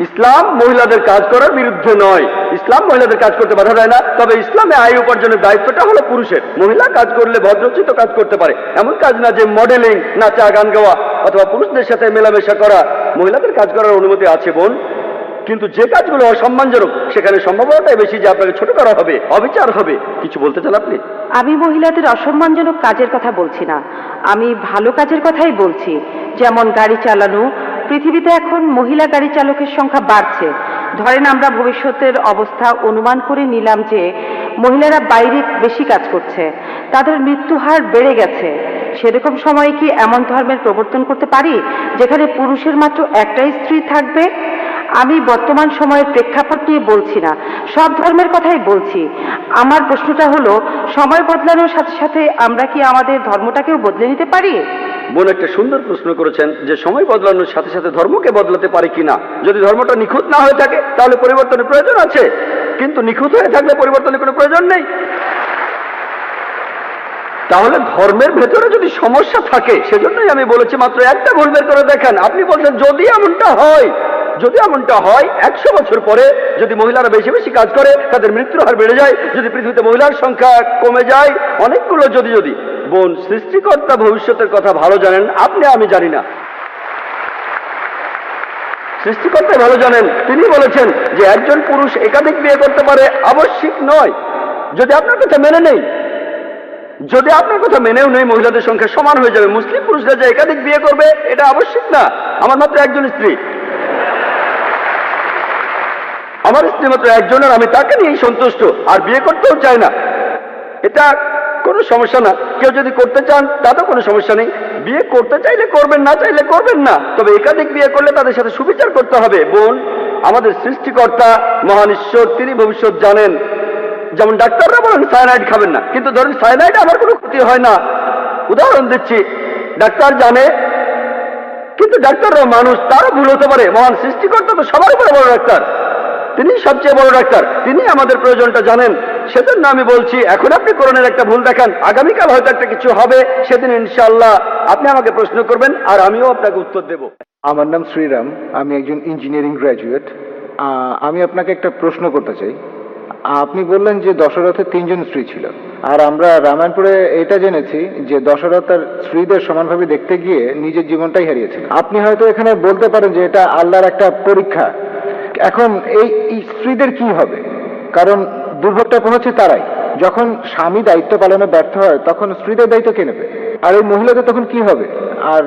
ইসলাম মহিলাদের কাজ করার বিরুদ্ধে নয়, ইসলাম মহিলাদের কাজ করতে বাধা দেয় না। তবে ইসলামে আয় উপার্জনের দায়িত্বটা হলো পুরুষের। মহিলা কাজ করলে ভদ্রচিত কাজ করতে পারে, এমন কাজ না যে মডেলিং, নাচা, গান গাওয়া অথবা পুরুষদের সাথে মেলামেশা করা। মহিলাদের কাজ করার অনুমতি আছে বোন, কিন্তু যে কাজগুলো অসম্মানজনক সেখানে সম্ভাবনাটাই বেশি যে আপনাকে ছোট করা হবে, অবিচার হবে। কিছু বলতে চান আপনি? আমি মহিলাদের অসম্মানজনক কাজের কথা বলছি না, আমি ভালো কাজের কথাই বলছি। যেমন গাড়ি চালানো। পৃথিবীতে এখন মহিলা গাড়ি চালকের সংখ্যা বাড়ছে। ধরেন আমরা ভবিষ্যতের অবস্থা অনুমান করে নিলাম যে মহিলারা বাইরে বেশি কাজ করছে, তাদের মৃত্যু হার বেড়ে গেছে। সেরকম সময়ে কি এমন ধর্মের প্রবর্তন করতে পারি যেখানে পুরুষের মাত্র একটাই স্ত্রী থাকবে? আমি বর্তমান সময়ের প্রেক্ষাপট নিয়ে বলছি না, সব ধর্মের কথাই বলছি। আমার প্রশ্নটা হলো, সময় বদলানোর সাথে সাথে আমরা কি আমাদের ধর্মটাকেও বদলে নিতে পারি? বোন একটা সুন্দর প্রশ্ন করেছেন যে সময় বদলানোর সাথে সাথে ধর্মকে বদলাতে পারি কিনা। যদি ধর্মটা নিখুঁত না হয়ে থাকে তাহলে পরিবর্তনের প্রয়োজন আছে, কিন্তু নিখুঁত হয়ে থাকলে পরিবর্তনের কোনো প্রয়োজন নেই। তাহলে ধর্মের ভেতরে যদি সমস্যা থাকে, সেজন্যই আমি বলেছি মাত্র একটা ভুল বের করে দেখেন। আপনি বলছেন যদি এমনটা হয়, যদি এমনটা হয় 100 বছর পরে যদি মহিলারা বেশি বেশি কাজ করে তাদের মৃত্যুর হার বেড়ে যায়, যদি পৃথিবীতে মহিলার সংখ্যা কমে যায়, অনেকগুলো যদি। বোন, সৃষ্টিকর্তা ভবিষ্যতের কথা ভালো জানেন, আপনি আমি জানি না। সৃষ্টিকর্তা ভালো জানেন। তিনি বলেছেন যে একজন পুরুষ একাধিক বিয়ে করতে পারে, আবশ্যিক নয়। যদি আপনার কথা মেনে নেই, যদি আপনার কথা মেনেও নেই মহিলাদের সংখ্যা সমান হয়ে যাবে। মুসলিম পুরুষরা যে একাধিক বিয়ে করবে এটা আবশ্যিক না। আমার মাত্র একজন স্ত্রী, আমার স্ত্রী মাত্র একজনের, আমি তাকে নিয়েই সন্তুষ্ট, আর বিয়ে করতেও চাই না। এটা কোনো সমস্যা না। কেউ যদি করতে চান তাতেও কোনো সমস্যা নেই। বিয়ে করতে চাইলে করবেন, না চাইলে করবেন না। তবে একাধিক বিয়ে করলে তাদের সাথে সুবিচার করতে হবে। বোন, আমাদের সৃষ্টিকর্তা মহান ঈশ্বর, তিনি ভবিষ্যৎ জানেন। যেমন ডাক্তাররা বলেন সায়ানাইড খাবেন না, কিন্তু ধরেন সায়ানাইড আমার কোনো ক্ষতি হয় না। উদাহরণ দিচ্ছি, ডাক্তার জানে, কিন্তু ডাক্তাররাও মানুষ, তারও ভুল হতে পারে। মহান সৃষ্টিকর্তা তো সবার উপরে বড় ডাক্তার, তিনি সবচেয়ে বড় ডাক্তার, তিনি আমাদের প্রয়োজনটা জানেন। সেজন্য আমি বলছি, এখন আপনি কোরআনের একটা ভুল দেখান, আগামীকাল হয়তো একটা কিছু হবে, সেদিন ইনশাআল্লাহ আপনি আমাকে প্রশ্ন করবেন আর আমিও আপনাকে উত্তর দেব। আমার নাম শ্রীরাম, আমি একজন ইঞ্জিনিয়ারিং গ্র্যাজুয়েট। আমি আপনাকে একটা প্রশ্ন করতে চাই। আপনি বললেন যে দশরথের 3 জন স্ত্রী ছিল, আর আমরা রামায়ণপুরে এটা জেনেছি যে দশরথ তার স্ত্রীদের সমানভাবে দেখতে গিয়ে নিজের জীবনটাই হারিয়েছিলেন। আপনি হয়তো এখানে বলতে পারেন যে এটা আল্লাহর একটা পরীক্ষা। এখন এই স্ত্রীদের কি হবে? কারণ দুর্ভোগটা পৌঁছে তারাই যখন স্বামী দায়িত্ব পালনে ব্যর্থ হয়, তখন স্ত্রীদের দায়িত্ব কে নেবে? আর এই মহিলাদের তখন কি হবে? আর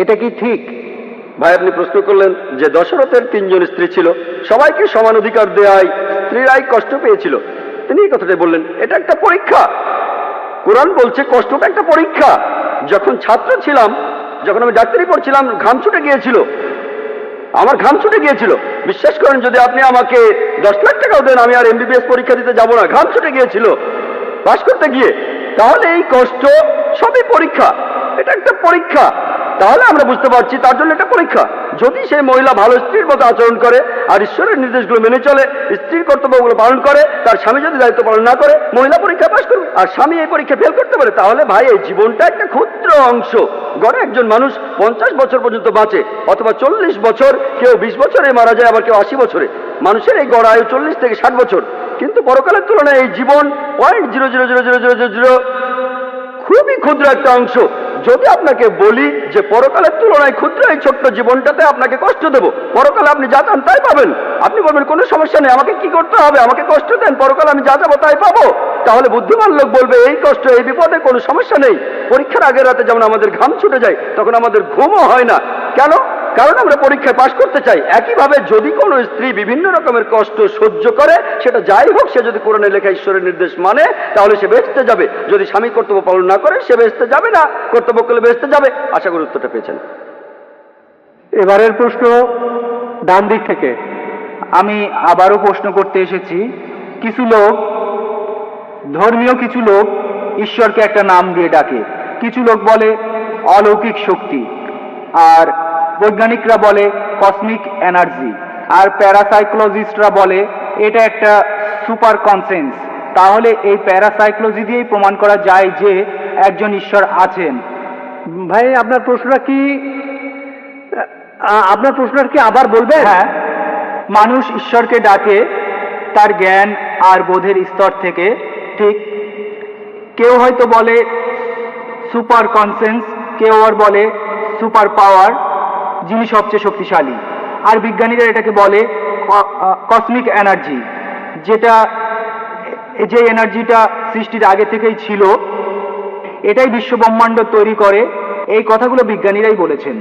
এটা কি ঠিক? ভাই আপনি প্রশ্ন করলেন যে দশরথের 3 জন স্ত্রী ছিল, সবাইকে সমান অধিকার দেয়ায় স্ত্রীরাই কষ্ট পেয়েছিল। তিনি এই কথাটাই বললেন, এটা একটা পরীক্ষা। কোরআন বলছে কষ্টটা একটা পরীক্ষা। যখন ছাত্র ছিলাম, যখন আমি ডাক্তারি পড়ছিলাম, ঘাম ছুটে গিয়েছিল, আমার ঘাম ছুটে গিয়েছিল। বিশ্বাস করেন যদি আপনি আমাকে 10 লাখ টাকাও দেন, আমি আর এমবিবিএস পরীক্ষা দিতে যাব না। ঘাম ছুটে গিয়েছিল পাশ করতে গিয়ে। তাহলে এই কষ্ট সবই পরীক্ষা, এটা একটা পরীক্ষা। তাহলে আমরা বুঝতে পারছি তার জন্য একটা পরীক্ষা। যদি সেই মহিলা ভালো স্ত্রীর মতো আচরণ করে আর ঈশ্বরের নির্দেশগুলো মেনে চলে, স্ত্রীর কর্তব্যগুলো পালন করে, তার স্বামী যদি দায়িত্ব পালন না করে, মহিলা পরীক্ষা পাশ করবে আর স্বামী এই পরীক্ষা ফেল করতে পারে, তাহলে ভাই এই জীবনটা একটা ক্ষুদ্র অংশ। গড়ে একজন মানুষ 50 বছর পর্যন্ত বাঁচে, অথবা 40 বছর, কেউ 20 বছরে মারা যায়, আবার কেউ 80 বছরে। মানুষের এই গড় আয়ু 40 থেকে 60 বছর, কিন্তু পরকালের তুলনায় এই জীবন 0.00000 খুবই ক্ষুদ্র একটা অংশ। যদি আপনাকে বলি যে পরকালের তুলনায় ক্ষুদ্র এই ছোট্ট জীবনটাতে আপনাকে কষ্ট দেব, পরকালে আপনি যা চান তাই পাবেন, আপনি বলবেন কোনো সমস্যা নেই, আমাকে কি করতে হবে, আমাকে কষ্ট দেন, পরকালে আমি যা যাবো তাই পাবো। তাহলে বুদ্ধিমান লোক বলবে এই কষ্ট, এই বিপদে কোনো সমস্যা নেই। পরীক্ষার আগের রাতে যেমন আমাদের ঘাম ছুটে যায়, তখন আমাদের ঘুমও হয় না। কেন? কারণ আমরা পরীক্ষায় পাশ করতে চাই। একইভাবে যদি কোনো স্ত্রী বিভিন্ন রকমের কষ্ট সহ্য করে, সেটা যাই হোক, সে যদি কোরআনে লেখা ঈশ্বরের নির্দেশ মানে, তাহলে সে বেহেশতে যাবে। যদি স্বামী কর্তব্য পালন না করে, সে বেহেশতে যাবে না, কর্তব্য করলে বেহেশতে যাবে। আশা করি উত্তরটা পেয়েছেন। এবারের প্রশ্ন ডান দিক থেকে। আমি আবারও প্রশ্ন করতে এসেছি। কিছু লোক, ধর্মীয় কিছু লোক ঈশ্বরকে একটা নাম দিয়ে ডাকে, কিছু লোক বলে অলৌকিক শক্তি, আর বৈজ্ঞানিকরা বলে কসমিক এনার্জি, আর প্যারাসাইকোলজিস্টরা বলে এটা একটা সুপার কনসেন্স। তাহলে এই প্যারাসাইকোলজি দিয়েই প্রমাণ করা যায় যে একজন ঈশ্বর আছেন। ভাই আপনার প্রশ্নটা কি আবার বলবেন? হ্যাঁ, মানুষ ঈশ্বরকে ডাকে তার জ্ঞান আর বোধের স্তর থেকে। ঠিক, কেউ হয়তো বলে সুপার কনসেন্স, কেউ আর বলে সুপার পাওয়ার, যিনি সবচেয়ে শক্তিশালী। আর বিজ্ঞানীরা এটাকে বলে কসমিক এনার্জি, যে এনার্জিটা সৃষ্টির আগে থেকেই ছিল, এটাই বিশ্বব্রহ্মাণ্ড তৈরি করে। এই কথাগুলো বিজ্ঞানীরাই বলেছেন।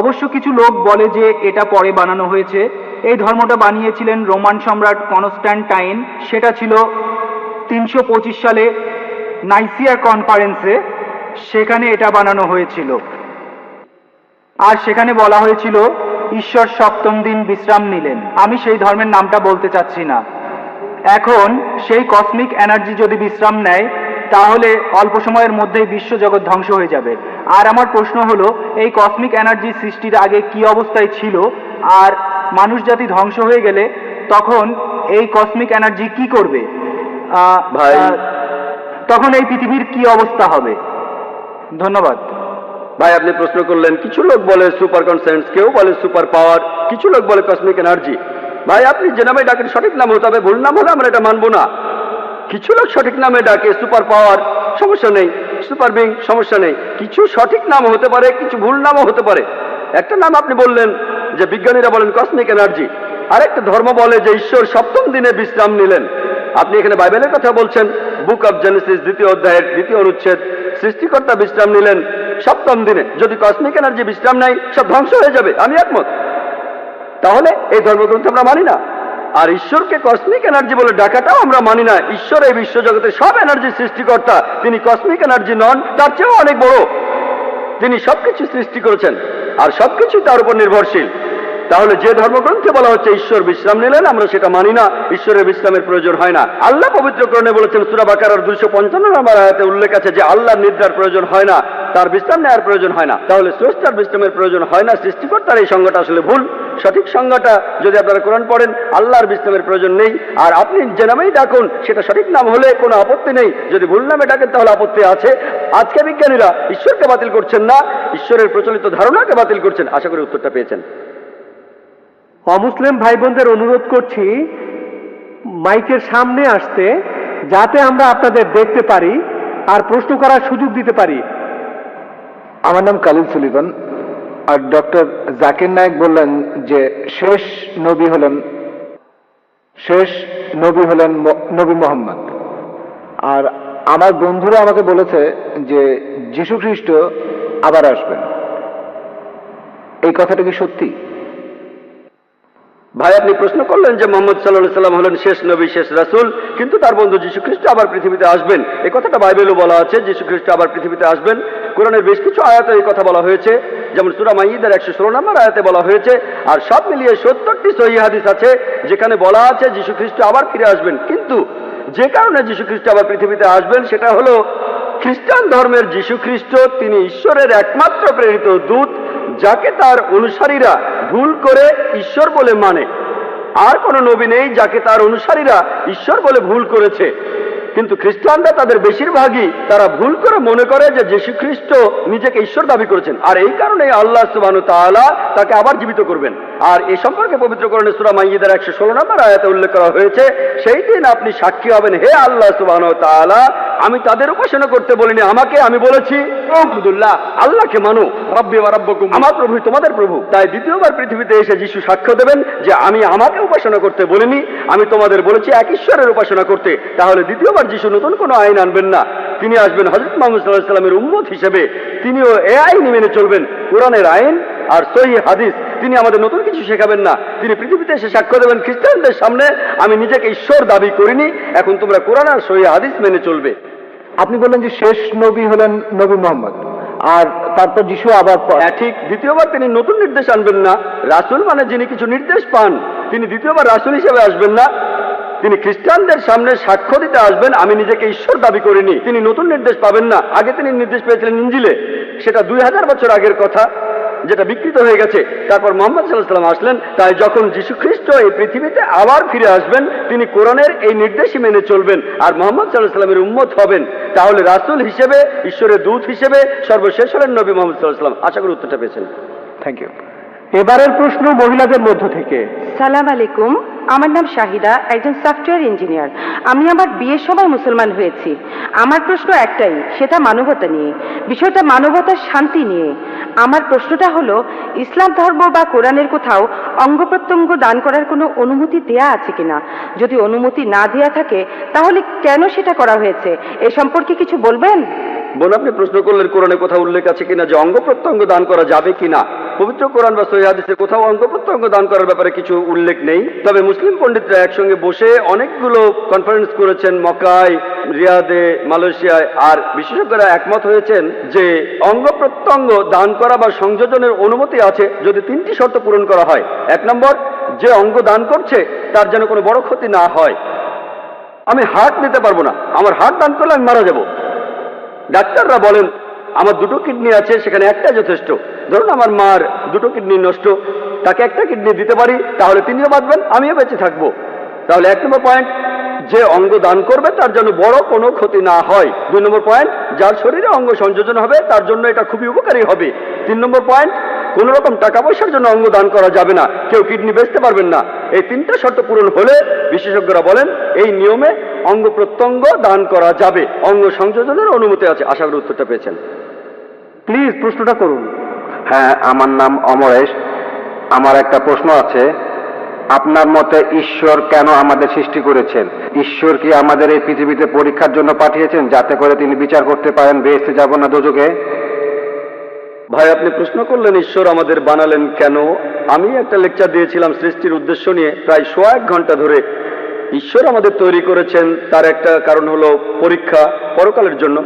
অবশ্য কিছু লোক বলে যে এটা পরে বানানো হয়েছে। এই ধর্মটা বানিয়েছিলেন রোমান সম্রাট কনস্ট্যান্টাইন। সেটা ছিল 325 সালে নাইসিয়া কনফারেন্সে, সেখানে এটা বানানো হয়েছিল। আর সেখানে বলা হয়েছিল ঈশ্বর 7ম দিন বিশ্রাম নিলেন। আমি সেই ধর্মের নামটা বলতে চাচ্ছি না। এখন সেই কসমিক এনার্জি যদি বিশ্রাম নেয়, তাহলে অল্প সময়ের মধ্যেই বিশ্বজগৎ ধ্বংস হয়ে যাবে। আর আমার প্রশ্ন হলো, এই কসমিক এনার্জি সৃষ্টির আগে কি অবস্থায় ছিল, আর মানুষ জাতি ধ্বংস হয়ে গেলে তখন এই কসমিক এনার্জি কি করবে? তখন এই পৃথিবীর কি অবস্থা হবে? ধন্যবাদ। ভাই আপনি প্রশ্ন করলেন, কিছু লোক বলে সুপার কনসেন্স, কেউ বলে সুপার পাওয়ার, কিছু লোক বলে কসমিক এনার্জি। ভাই আপনি যে নামে ডাকেন সঠিক নাম হতে হবে, ভুল নাম হলে আমরা এটা মানবো না। কিছু লোক সঠিক নামে ডাকে সুপার পাওয়ার, সমস্যা নেই, সুপার বিং, সমস্যা নেই। কিছু সঠিক নাম হতে পারে, কিছু ভুল নামও হতে পারে। একটা নাম আপনি বললেন যে বিজ্ঞানীরা বলেন কসমিক এনার্জি, আরেকটা ধর্ম বলে যে ঈশ্বর 7ম দিনে বিশ্রাম নিলেন। আপনি এখানে বাইবেলের কথা বলছেন, বুক অফ জেনেসিস 2য় অধ্যায়ের 2য় অনুচ্ছেদ, সৃষ্টিকর্তা বিশ্রাম নিলেন 7ম দিনে। যদি কসমিক এনার্জি বিশ্রাম নেয়, সব ধ্বংস হয়ে যাবে, আমি একমত। তাহলে এই ধর্মগ্রন্থ আমরা মানি না। আর ঈশ্বরকে কসমিক এনার্জি বলে ডাকাটাও আমরা মানি না। ঈশ্বর এই বিশ্বজগতের সব এনার্জি সৃষ্টিকর্তা, তিনি কসমিক এনার্জি নন, তার চেয়েও অনেক বড়। তিনি সবকিছু সৃষ্টি করেছেন আর সবকিছু তার উপর নির্ভরশীল। তাহলে যে ধর্মগ্রন্থে বলা হচ্ছে ঈশ্বর বিশ্রাম নিলেন, আমরা সেটা মানি না। ঈশ্বরের বিশ্রামের প্রয়োজন হয় না। আল্লাহ পবিত্রকরণে বলেছেন, সূরা বাকারার 255 নম্বর আয়াতে উল্লেখ আছে যে আল্লাহর নিদ্রার প্রয়োজন হয় না, তার বিশ্রাম নেওয়ার প্রয়োজন হয় না। তাহলে স্রষ্টার বিশ্রামের প্রয়োজন হয় না, সৃষ্টিকর্তার এই সংজ্ঞাটা আসলে ভুল। সঠিক সংজ্ঞাটা যদি আপনারা কোরআন পড়েন, আল্লাহর বিশ্রামের প্রয়োজন নেই। আর আপনি যে নামেই ডাকুন, সেটা সঠিক নাম হলে কোনো আপত্তি নেই। যদি ভুল নামে ডাকেন তাহলে আপত্তি আছে। আজকে বিজ্ঞানীরা ঈশ্বরকে বাতিল করছেন না, ঈশ্বরের প্রচলিত ধারণাকে বাতিল করছেন। আশা করি উত্তরটা পেয়েছেন। অমুসলিম ভাই বোনদের অনুরোধ করছি মাইকের সামনে আসতে, যাতে আমরা আপনাদের দেখতে পারি আর প্রশ্ন করার সুযোগ দিতে পারি। আমার নাম কালিল সুলিভান, আর ডক্টর জাকির নায়েক বললেন যে শেষ নবী হলেন শেষ নবী হলেন নবী মোহাম্মদ। আর আমার বন্ধুরা আমাকে বলেছে যে যীশু খ্রিস্ট আবার আসবেন। এই কথাটা কি সত্যি? ভাই, আপনি প্রশ্ন করলেন যে মোহাম্মদ সাল্লাল্লাহু সাল্লাম হলেন শেষ নবী, শেষ রাসূল, কিন্তু তার বন্ধু যীশু খ্রিস্ট আবার পৃথিবীতে আসবেন। এই কথাটা বাইবেলও বলা আছে, যীশু খ্রিস্ট আবার পৃথিবীতে আসবেন। কোরআনের বেশ কিছু আয়াতে এই কথা বলা হয়েছে, যেমন সূরা মাইদার 116 নম্বর আয়াতে বলা হয়েছে। আর সব মিলিয়ে 70টি সহিহ হাদিস আছে যেখানে বলা আছে যীশু খ্রিস্ট আবার ফিরে আসবেন। কিন্তু যে কারণে যীশু খ্রিস্ট আবার পৃথিবীতে আসবেন সেটা হলো খ্রিস্টান ধর্মের যীশু খ্রিস্ট তিনি ঈশ্বরের একমাত্র প্রেরিত দূত, যাকে তার অনুসারীরা ভুল করে ঈশ্বর বলে মানে। আর কোনো নবী নেই যাকে তার অনুসারীরা ঈশ্বর বলে ভুল করেছে। কিন্তু খ্রিস্টানরা তাদের বেশিরভাগই তারা ভুল করে মনে করে যে যীশু খ্রিস্ট নিজেকে ঈশ্বর দাবি করেছেন, আর এই কারণে আল্লাহ সুবহানাহু ওয়া তাআলা তাকে আবার জীবিত করবেন। আর এ সম্পর্কে পবিত্র কোরআনে সূরা মাইদার 116 নম্বর আয়াতে উল্লেখ করা হয়েছে, সেই দিন আপনি সাক্ষী হবেন, হে আল্লাহ সুবহানাহু ওয়া তাআলা, আমি তাদের উপাসনা করতে বলিনি, আমাকে আমি বলেছি আবুদুল্লাহ, আল্লাহকে মানো, রব্বি ওয়া রাব্বুকুম, আমার প্রভু তোমাদের প্রভু। তাই দ্বিতীয়বার পৃথিবীতে এসে যিশু সাক্ষ্য দেবেন যে আমি আমাকে উপাসনা করতে বলিনি, আমি তোমাদের বলেছি এক ঈশ্বরের উপাসনা করতে। তাহলে দ্বিতীয়বার যিশু নতুন কোনো আইন আনবেন না, তিনি আসবেন হযরত মুহাম্মদ সাল্লাল্লাহু আলাইহি ওয়াসাল্লামের উম্মত হিসেবে। তিনিও এই আইন মেনে চলবেন, কোরআনের আইন আর সহিহ হাদিস। তিনি আমাদের নতুন কিছু শেখাবেন না, তিনি পৃথিবীতে এসে সাক্ষ্য দেবেন খ্রিস্টানদের সামনে, আমি নিজেকে ঈশ্বর দাবি করিনি, এখন তোমরা কোরআন আর সহিহ হাদিস মেনে চলবে। আপনি বললেন যে শেষ নবী হলেন নবী মোহাম্মদ, আর তারপর যিশু আবার হ্যাঁ ঠিক, দ্বিতীয়বার তিনি নতুন নির্দেশ আনবেন না। রাসূল মানে যিনি কিছু নির্দেশ পান, তিনি দ্বিতীয়বার রাসূল হিসেবে আসবেন না, তিনি খ্রিস্টানদের সামনে সাক্ষ্য দিতে আসবেন আমি নিজেকে ঈশ্বর দাবি করিনি। তিনি নতুন নির্দেশ পাবেন না, আগে তিনি নির্দেশ পেয়েছিলেন ইঞ্জিলে, সেটা 2000 বছর আগের কথা, যেটা বিকৃত হয়ে গেছে। তারপর মুহাম্মদ সাল্লাল্লাহু আলাইহি ওয়াসাল্লাম আসলেন। তাই যখন যীশু খ্রিস্ট এই পৃথিবীতে আবার ফিরে আসবেন, তিনি কোরআনের এই নির্দেশই মেনে চলবেন আর মুহাম্মদ সাল্লাল্লাহু আলাইহি ওয়াসাল্লামের উম্মত হবেন। তাহলে রাসূল হিসেবে, ঈশ্বরের দূত হিসেবে সর্বশেষ হলেন নবী মুহাম্মদ সাল্লাল্লাহু আলাইহি ওয়াসাল্লাম। আশা করি উত্তরটা পেয়েছেন। Thank you. এবারের প্রশ্ন মহিলাদের মধ্য থেকে। সালাম আলাইকুম, আমার নাম শাহিদা, একজন সফটওয়্যার ইঞ্জিনিয়ার। আমি আমার বিয়ের সময় মুসলমান হয়েছি। আমার প্রশ্ন একটাই, সেটা মানবতা নিয়ে, বিষয়টা মানবতার শান্তি নিয়ে। আমার প্রশ্নটা হলো, ইসলাম ধর্ম বা কোরআনের কোথাও অঙ্গ প্রত্যঙ্গ দান করার কোনো অনুমতি দেয়া আছে কিনা? যদি অনুমতি না দেয়া থাকে তাহলে কেন সেটা করা হয়েছে, এ সম্পর্কে কিছু বলবেন? বোন, আপনি প্রশ্ন করলেন কোরআনে কোথাও উল্লেখ আছে কিনা যে অঙ্গ প্রত্যঙ্গ দান করা যাবে কিনা। পবিত্র কোরআন বা সহিহ হাদিসে কোথাও অঙ্গ প্রত্যঙ্গ দান করার ব্যাপারে কিছু উল্লেখ নেই। তবে মুসলিম পণ্ডিতরা একসঙ্গে বসে অনেকগুলো কনফারেন্স করেছেন মক্কায়, রিয়াদে, মালয়েশিয়ায়, আর বিশেষজ্ঞরা একমত হয়েছেন যে অঙ্গ প্রত্যঙ্গ দান করা বা সংযোজনের অনুমতি আছে যদি 3টি শর্ত পূরণ করা হয়। 1 নম্বর, যে অঙ্গ দান করছে তার যেন কোনো বড় ক্ষতি না হয়। আমি হার্ট দিতে পারবো না, আমার হার্ট দান করলে আমি মারা যাব। ডাক্তাররা বলেন আমার 2টো কিডনি আছে, সেখানে একটা যথেষ্ট। ধরুন আমার মার 2টো কিডনি নষ্ট, তাকে একটা কিডনি দিতে পারি, তাহলে তিনিও বাঁচবেন, আমিও বেঁচে থাকবো। তাহলে 1 নম্বর পয়েন্ট, যে অঙ্গ দান করবে তার জন্য বড় কোনো ক্ষতি না হয়। 2 নম্বর পয়েন্ট, যার শরীরে অঙ্গ সংযোজন হবে তার জন্য এটা খুবই উপকারী হবে। 3 নম্বর পয়েন্ট, কোন রকম টাকা পয়সার জন্য অঙ্গ দান করা যাবে না, কেউ কিডনি বেচতে পারবেন না। এই 3টা শর্ত পূরণ হলে বিশেষজ্ঞরা বলেন এই নিয়মে অঙ্গ প্রত্যঙ্গ দান করা যাবে, অঙ্গ সংযোজনের অনুমতি আছে। আশা করি উত্তরটা পেয়েছেন। প্লিজ প্রশ্নটা করুন। হ্যাঁ, আমার নাম অমরেশ। আমার একটা প্রশ্ন আছে। আপনার মতে ঈশ্বর কেন আমাদের সৃষ্টি করেছেন? ঈশ্বর কি আমাদের এই পৃথিবীতে পরীক্ষার জন্য পাঠিয়েছেন যাতে করে তিনি বিচার করতে পারেন বেহেশতে যাব না দোজখে? ভাই, আপনি প্রশ্ন করলেন ঈশ্বর আমাদের বানালেন কেন। আমি একটা লেকচার দিয়েছিলাম সৃষ্টির উদ্দেশ্য নিয়ে, প্রায় 1 ঘন্টা ধরে। ঈশ্বর আমাদের তৈরি করেছেন, তার একটা কারণ হলো পরীক্ষা, পরকালের জন্য।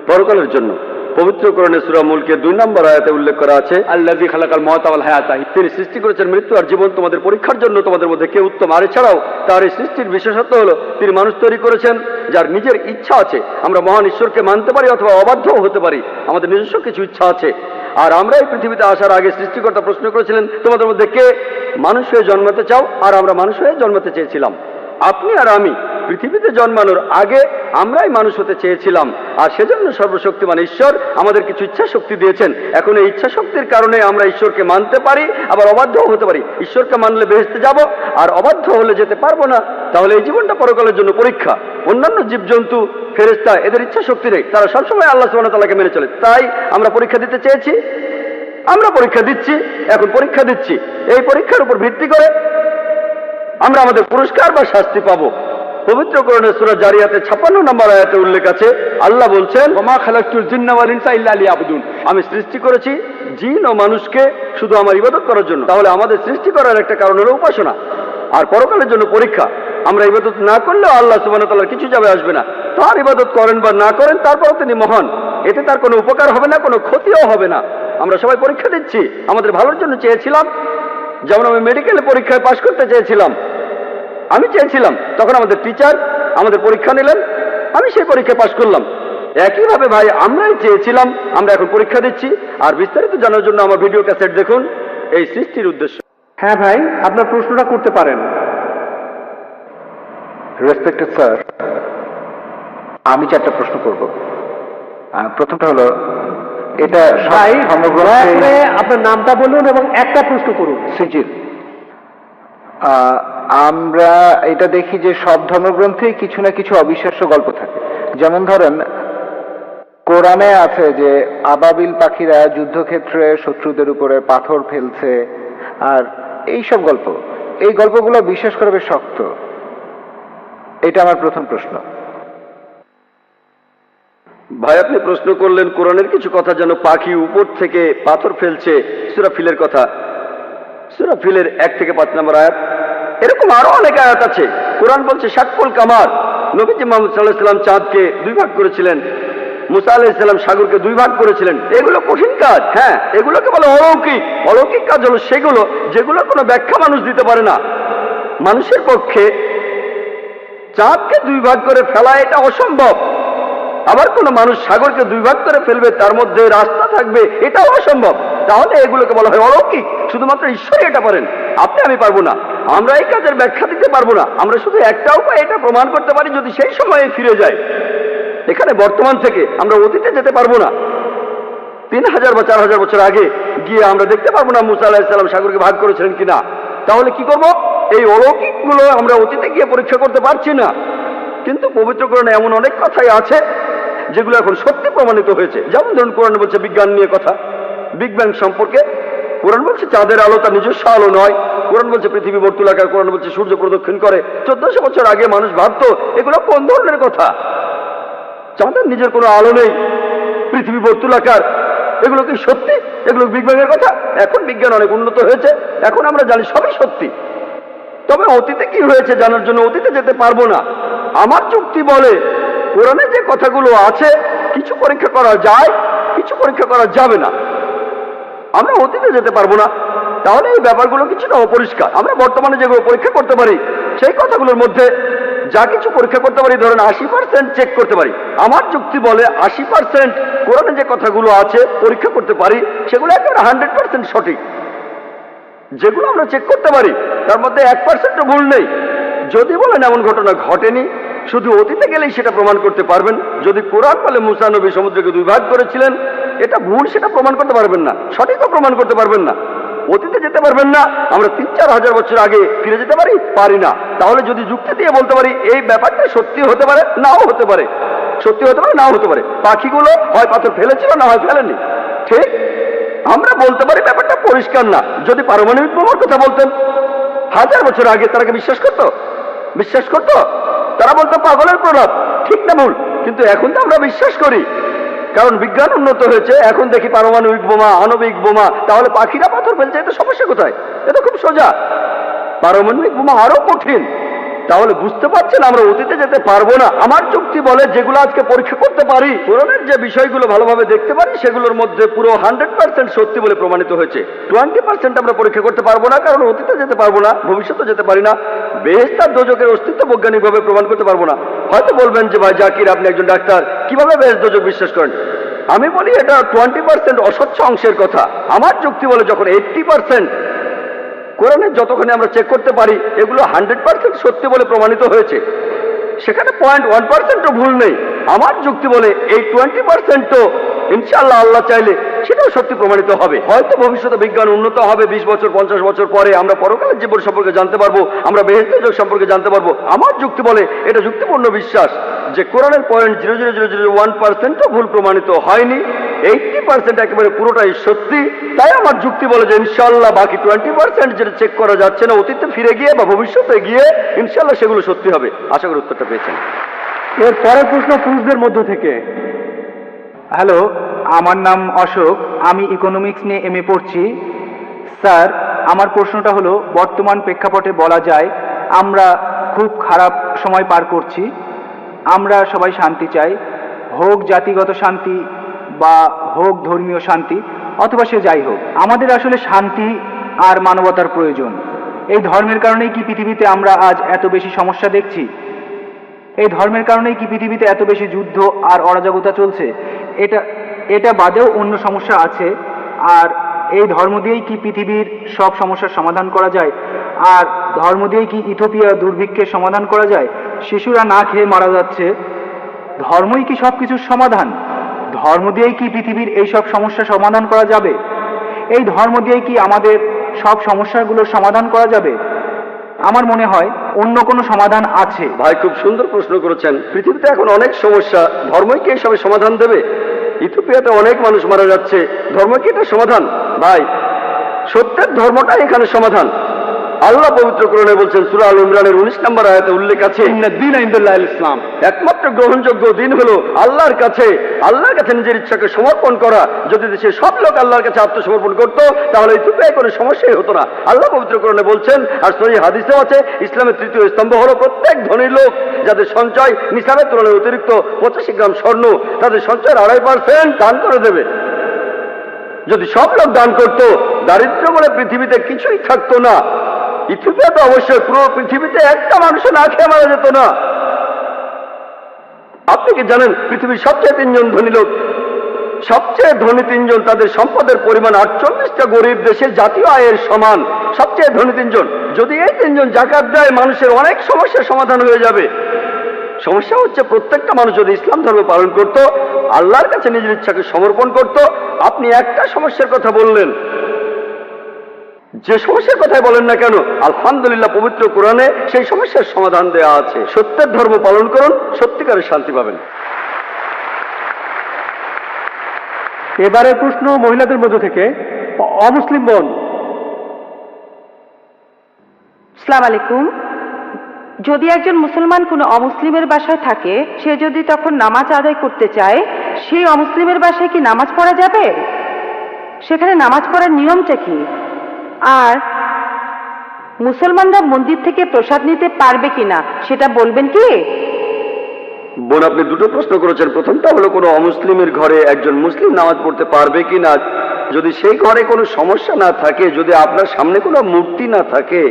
পরকালের জন্য পবিত্র কোরআনে সূরা মুলকে 2 নম্বর আয়াতে উল্লেখ করা আছে, আল্লাযী খালাকাল মাউতা ওয়াল হায়াতা, তিনি সৃষ্টি করেছেন মৃত্যু আর জীবন তোমাদের পরীক্ষার জন্য, তোমাদের মধ্যে কে উত্তম। আর এছাড়াও তার এই সৃষ্টির বিশেষত্ব হলো তিনি মানুষ তৈরি করেছেন যার নিজের ইচ্ছা আছে। আমরা মহান ঈশ্বরকে মানতে পারি অথবা অবাধ্যও হতে পারি, আমাদের নিজস্ব কিছু ইচ্ছা আছে। আর আমরা এই পৃথিবীতে আসার আগে সৃষ্টিকর্তা প্রশ্ন করেছিলেন তোমাদের মধ্যে কে মানুষ হয়ে জন্মাতে চাও, আর আমরা মানুষ হয়ে জন্মাতে চেয়েছিলাম। আপনি আর আমি পৃথিবীতে জন্মানোর আগে আমরাই মানুষ হতে চেয়েছিলাম, আর সেজন্য সর্বশক্তিমান ঈশ্বর আমাদের কিছু ইচ্ছা শক্তি দিয়েছেন। এখন এই ইচ্ছা শক্তির কারণে আমরা ঈশ্বরকে মানতে পারি, আবার অবাধ্যও হতে পারি। ঈশ্বরকে মানলে বেহেশতে যাব, আর অবাধ্য হলে যেতে পারবো না। তাহলে এই জীবনটা পরকালের জন্য পরীক্ষা। অন্যান্য জীবজন্তু, ফেরেশতা, এদের ইচ্ছা শক্তি নেই, তারা সবসময় আল্লাহ সুবহানাহু ওয়া তাআলাকে মেনে চলে। তাই আমরা পরীক্ষা দিতে চেয়েছি, আমরা পরীক্ষা দিচ্ছি, এখন পরীক্ষা দিচ্ছি। এই পরীক্ষার উপর ভিত্তি করে আমরা আমাদের পুরস্কার বা শাস্তি পাবো। পবিত্র কোরআনের সূরা জারিয়াতে 56 নম্বর আয়াতে উল্লেখ আছে, আল্লাহ বলছেন, ওমা খালাকতুল জিন্না ওয়াল ইনসা ইল্লা লিয়াবুদুন। আমি সৃষ্টি করেছি জিন ও মানুষকে শুধু আমার ইবাদত করার জন্য। তাহলে আমাদের সৃষ্টি করার একটা কারণ হলো উপাসনা আর পরকালের জন্য পরীক্ষা। আমরা ইবাদত না করলেও আল্লাহ সুবহানাহু ওয়া তাআলার কিছু যাবে আসবে না। তার ইবাদত করেন বা না করেন, তারপরও তিনি মহান। এতে তার কোনো উপকার হবে না, কোনো ক্ষতিও হবে না। আমরা সবাই পরীক্ষা দিচ্ছি, আমাদের ভালোর জন্য চেয়েছিলাম। যেমন আমি মেডিকেল পরীক্ষায় পাশ করতে চেয়েছিলাম, আমি চেয়েছিলাম, তখন আমাদের টিচার আমাদের পরীক্ষা নিলেন, আমি সেই পরীক্ষায় পাশ করলাম। একইভাবে ভাই আমরাই চেয়েছিলাম, আমরা এখন পরীক্ষা দিচ্ছি। আর বিস্তারিত জানার জন্য আমার ভিডিও ক্যাসেট দেখুন, এই সৃষ্টির উদ্দেশ্য। হ্যাঁ ভাই, আপনার প্রশ্নটা করতে পারেন। রেসপেক্টেড স্যার, আমি 4টা প্রশ্ন করব। প্রথমটা হলো, এটা ভাই দয়া করে ধর্মগ্রন্থে আপনার নামটা বলুন এবং একটা প্রশ্ন করুন। সিজিল। আমরা এটা দেখি যে সব ধর্মগ্রন্থেই কিছু না কিছু অবিশ্বাস্য গল্প থাকে। যেমন ধরেন, কোরআনে আছে যে আবাবিল পাখিরা যুদ্ধক্ষেত্রে শত্রুদের উপরে পাথর ফেলছে, আর এইসব গল্প, এই গল্পগুলো বিশ্বাস করা বেশ শক্ত। এটা আমার প্রথম প্রশ্ন। ভাই আপনি প্রশ্ন করলেন কোরআনের কিছু কথা, যেন পাখি উপর থেকে পাথর ফেলছে, সূরা ফিলের কথা। সূরা ফিলের 1 থেকে 5 নম্বর আয়াত। এরকম আরো অনেক আয়াত আছে। কোরআন বলছে শাক্কুল কামার, নবীজি মুহাম্মদ সাল্লাল্লাহু আলাইহি ওয়াসাল্লাম চাঁদকে 2 ভাগ করেছিলেন, মুসা আলাইহিস সালাম সাগরকে 2 ভাগ করেছিলেন। এগুলো কঠিন কাজ, হ্যাঁ, এগুলোকে বলে অলৌকিক। অলৌকিক কাজ হলো সেগুলো যেগুলোর কোনো ব্যাখ্যা মানুষ দিতে পারে না। মানুষের পক্ষে চাঁদকে 2 ভাগ করে ফেলা এটা অসম্ভব। আবার কোনো মানুষ সাগরকে 2 ভাগ করে ফেলবে, তার মধ্যে রাস্তা থাকবে, এটাও অসম্ভব। তাহলে এগুলোকে বলা হয় অলৌকিক। শুধুমাত্র ঈশ্বরই এটা পারেন, আপনি আমি পারবো না। আমরা এই কাজের ব্যাখ্যা দিতে পারবো না। আমরা শুধু একটা উপায় এটা প্রমাণ করতে পারি, যদি সেই সময়ে ফিরে যায়। এখানে বর্তমান থেকে আমরা অতীতে যেতে পারবো না। 3000 বা 4000 বছর আগে গিয়ে আমরা দেখতে পারবো না মুসা আলাইহিস সালাম সাগরকে ভাগ করেছিলেন কিনা। তাহলে কি করব? এই অলৌকিকগুলো আমরা অতীতে গিয়ে পরীক্ষা করতে পারছি না। কিন্তু পবিত্র কোরআনে এমন অনেক কথাই আছে যেগুলো এখন সত্যি প্রমাণিত হয়েছে। যেমন ধরুন, কোরআন বলছে বিজ্ঞান নিয়ে কথা, বিগ ব্যাং সম্পর্কে। কোরআন বলছে চাঁদের আলো তার নিজস্ব আলো নয়। কোরআন বলছে পৃথিবী বর্তুলাকার। কোরআন বলছে সূর্য প্রদক্ষিণ করে। 1400 বছর আগে মানুষ ভাবতো এগুলো কোন ধরনের কথা? চাঁদের নিজের কোনো আলো নেই, পৃথিবী বর্তুলাকার, এগুলো কি সত্যি? এগুলো বিগ ব্যাং এর কথা? এখন বিজ্ঞান অনেক উন্নত হয়েছে, এখন আমরা জানি সবই সত্যি। তবে অতীতে কি হয়েছে জানার জন্য অতীতে যেতে পারবো না। আমার যুক্তি বলে কোরআনে যে কথাগুলো আছে, কিছু পরীক্ষা করা যায়, কিছু পরীক্ষা করা যাবে না। আমরা অতীতে যেতে পারবো না, তাহলে এই ব্যাপারগুলো কিছুটা অপরিষ্কার। আমরা বর্তমানে যেগুলো পরীক্ষা করতে পারি, সেই কথাগুলোর মধ্যে যা কিছু পরীক্ষা করতে পারি, ধরেন 80% চেক করতে পারি। আমার যুক্তি বলে 80% কোরআনে যে কথাগুলো আছে পরীক্ষা করতে পারি, সেগুলো একেবারে 100% সঠিক। যেগুলো আমরা চেক করতে পারি তার মধ্যে 1%ও ভুল নেই। যদি বলেন এমন ঘটনা ঘটেনি, শুধু অতীতে গেলেই সেটা প্রমাণ করতে পারবেন। যদি কোরআন বলে মুসা নবী সমুদ্রকে 2 ভাগ করেছিলেন, এটা ভুল, সেটা প্রমাণ করতে পারবেন না, সঠিকও প্রমাণ করতে পারবেন না। অতীতে যেতে পারবেন না। আমরা 3-4 হাজার বছর আগে ফিরে যেতে পারি না। তাহলে যদি যুক্তি দিয়ে বলতে পারি এই ব্যাপারটা সত্যি হতে পারে, নাও হতে পারে, সত্যি হতে পারে, নাও হতে পারে। পাখিগুলো হয় পাথর ফেলেছিল, না হয় ফেলেনি, ঠিক? আমরা বলতে পারি ব্যাপারটা পরিষ্কার না। যদি পারমাণবিক বোমার কথা বলতেন 1000 বছর আগে, তারা কি বিশ্বাস করতো? বিশ্বাস করতো? তারা বলতো পাগলের প্রলাপ। ঠিক না ভুল? কিন্তু এখন তো আমরা বিশ্বাস করি, কারণ বিজ্ঞান উন্নত হয়েছে। এখন দেখি পারমাণবিক বোমা, আণবিক বোমা। তাহলে পাখিরা পাথর ফেলছে, এটা সমস্যা কোথায়? এটা খুব সোজা। পারমাণবিক বোমা আরো কঠিন। তাহলে বুঝতে পারছেন আমরা অতীতে যেতে পারবো না। আমার যুক্তি বলে যেগুলো আজকে পরীক্ষা করতে পারি, কোরআনের যে বিষয়গুলো ভালোভাবে দেখতে পারি, সেগুলোর মধ্যে পুরো 100% সত্যি বলে প্রমাণিত হয়েছে। 20% আমরা পরীক্ষা করতে পারবো না, কারণ অতীতে যেতে পারবো না, ভবিষ্যতে যেতে পারি না। বেহেশত আর দোজখের অস্তিত্ব বৈজ্ঞানিকভাবে প্রমাণ করতে পারবো না। হয়তো বলবেন যে ভাই জাকির, আপনি একজন ডাক্তার, কিভাবে বেহেশত দোজখ বিশ্বাস করেন? আমি বলি এটা 20% অস্বচ্ছ অংশের কথা। আমার যুক্তি বলে যখন 80% কোরআনে যতখানি আমরা চেক করতে পারি, এগুলো 100% সত্যি বলে প্রমাণিত হয়েছে, সেখানে 0.1%ও ভুল নেই। আমার যুক্তি বলে এই 20%ও ইনশাআল্লাহ আল্লাহ চাইলে সেটাও সত্যি প্রমাণিত হবে। হয়তো ভবিষ্যতে বিজ্ঞান উন্নত হবে, 20 বছর 50 বছর পরে আমরা পরকালের জীবন সম্পর্কে জানতে পারবো, আমরা বেহেশতের যোগ সম্পর্কে জানতে পারবো। আমার যুক্তি বলে, এটা যুক্তিপূর্ণ বিশ্বাস যে কোরআনের 0.00001% ভুল প্রমাণিত হয়নি, 80% একেবারে পুরোটাই সত্যি। তাই আমার যুক্তি বলে যে ইনশাআল্লাহ বাকি 20% যেটা চেক করা যাচ্ছে না, অতীতে ফিরে গিয়ে বা ভবিষ্যতে গিয়ে ইনশাআল্লাহ সেগুলো সত্যি হবে। আশা করি উত্তরটা পেয়েছেন। এর পরের প্রশ্ন পুরুষদের মধ্য থেকে। হ্যালো, আমার নাম অশোক, আমি ইকোনমিক্স নিয়ে এমএ পড়ছি। স্যার, আমার প্রশ্নটা হলো, বর্তমান প্রেক্ষাপটে বলা যায় আমরা খুব খারাপ সময় পার করছি। আমরা সবাই শান্তি চাই, হোক জাতিগত শান্তি বা হোক ধর্মীয় শান্তি, অথবা সে যাই হোক, আমাদের আসলে শান্তি আর মানবতার প্রয়োজন। এই ধর্মের কারণেই কি পৃথিবীতে আমরা আজ এত বেশি সমস্যা দেখছি? এই ধর্মের কারণেই কি পৃথিবীতে এত বেশি যুদ্ধ আর অরাজকতা চলছে? এটা বাদেও অন্য সমস্যা আছে। আর এই ধর্ম দিয়েই কি পৃথিবীর সব সমস্যার সমাধান করা যায়? আর ধর্ম দিয়েই কি ইথিওপিয়া দুর্ভিক্ষের সমাধান করা যায়? শিশুরা না খেয়ে মারা যাচ্ছে, ধর্মই কি সব কিছুর সমাধান? ধর্ম দিয়েই কি পৃথিবীর এই সব সমস্যা সমাধান করা যাবে? এই ধর্ম দিয়েই কি আমাদের সব সমস্যাগুলোর সমাধান করা যাবে? আমার মনে হয় অন্য কোনো সমাধান আছে। ভাই, খুব সুন্দর প্রশ্ন করেছেন। পৃথিবীতে এখন অনেক সমস্যা, ধর্মই কি এসবের সমাধান দেবে? ইথিওপিয়াতে অনেক মানুষ মারা যাচ্ছে, ধর্ম কি এটা সমাধান? ভাই, সত্যের ধর্মটাই এখানে সমাধান। আল্লাহ পবিত্র কোরআনে বলছেন, সূরা আল ইমরানের 19 নম্বর আয়াতে উল্লেখ আছে, ইন্নাদ-দীনা ইনদাল্লাহিল ইসলাম। একমাত্র গ্রহণযোগ্য দিন হলো আল্লাহর কাছে নিজের ইচ্ছাকে সমর্পণ করা। যদি দেশের সব লোক আল্লাহর কাছে আত্মসমর্পণ করত, তাহলে ইথিওপিয়ায় কোনো সমস্যাই হতো না। আল্লাহ পবিত্র কোরআনে বলছেন, আর সহিহ হাদিসেও আছে, ইসলামের তৃতীয় স্তম্ভ হলো প্রত্যেক ধনী লোক যাদের সঞ্চয় নিসাবের তুলনায় অতিরিক্ত 85 গ্রাম স্বর্ণ, তাদের সঞ্চয়ের 2.5% দান করে দেবে। যদি সব লোক দান করত, দারিদ্র বলে পৃথিবীতে কিছুই থাকতো না। ইথিওপিয়াতে অবশ্যই পুরো পৃথিবীতে একটা মানুষ না খেয়ে মারা যেত না। আপনি কি জানেন পৃথিবীর সবচেয়ে 3 জন ধনী লোক, সবচেয়ে ধনী 3 জন, তাদের সম্পদের পরিমাণ 48টা গরিব দেশের জাতীয় আয়ের সমান। সবচেয়ে ধনী 3 জন, যদি এই 3 জন যাকাত দেয়, মানুষের অনেক সমস্যার সমাধান হয়ে যাবে। সমস্যা হচ্ছে প্রত্যেকটা মানুষ যদি ইসলাম ধর্ম পালন করত, আল্লাহর কাছে নিজের ইচ্ছাকে সমর্পণ করত। আপনি একটা সমস্যার কথা বললেন, যে সমস্যার কথাই বলেন না কেন, আলহামদুলিল্লাহ পবিত্র কোরআনে সেই সমস্যার সমাধান দেওয়া আছে। সত্যের ধর্ম পালন করুন, সত্যিকারের শান্তি পাবেন। এবারের প্রশ্ন মহিলাদের মধ্য থেকে, অমুসলিম বোন। আসসালামু আলাইকুম। যদি একজন মুসলমান কোনো অমুসলিমের বাসায় থাকে, সে যদি তখন নামাজ আদায় করতে চায়, সেই অমুসলিমের বাসায় কি নামাজ পড়া যাবে? সেখানে নামাজ পড়ার নিয়মটা কি? আর মুসলমানরা মন্দির থেকে প্রসাদ নিতে পারবে কিনা সেটা বলবেন কি? বোন, আপনি দুটো প্রশ্ন করেছেন। প্রথমটা হলো, কোনো অমুসলিমের ঘরে একজন মুসলিম নামাজ পড়তে পারবে কিনা। যদি সেই ঘরে কোনো সমস্যা না থাকে, যদি আপনার সামনে কোনো মূর্তি না থাকে,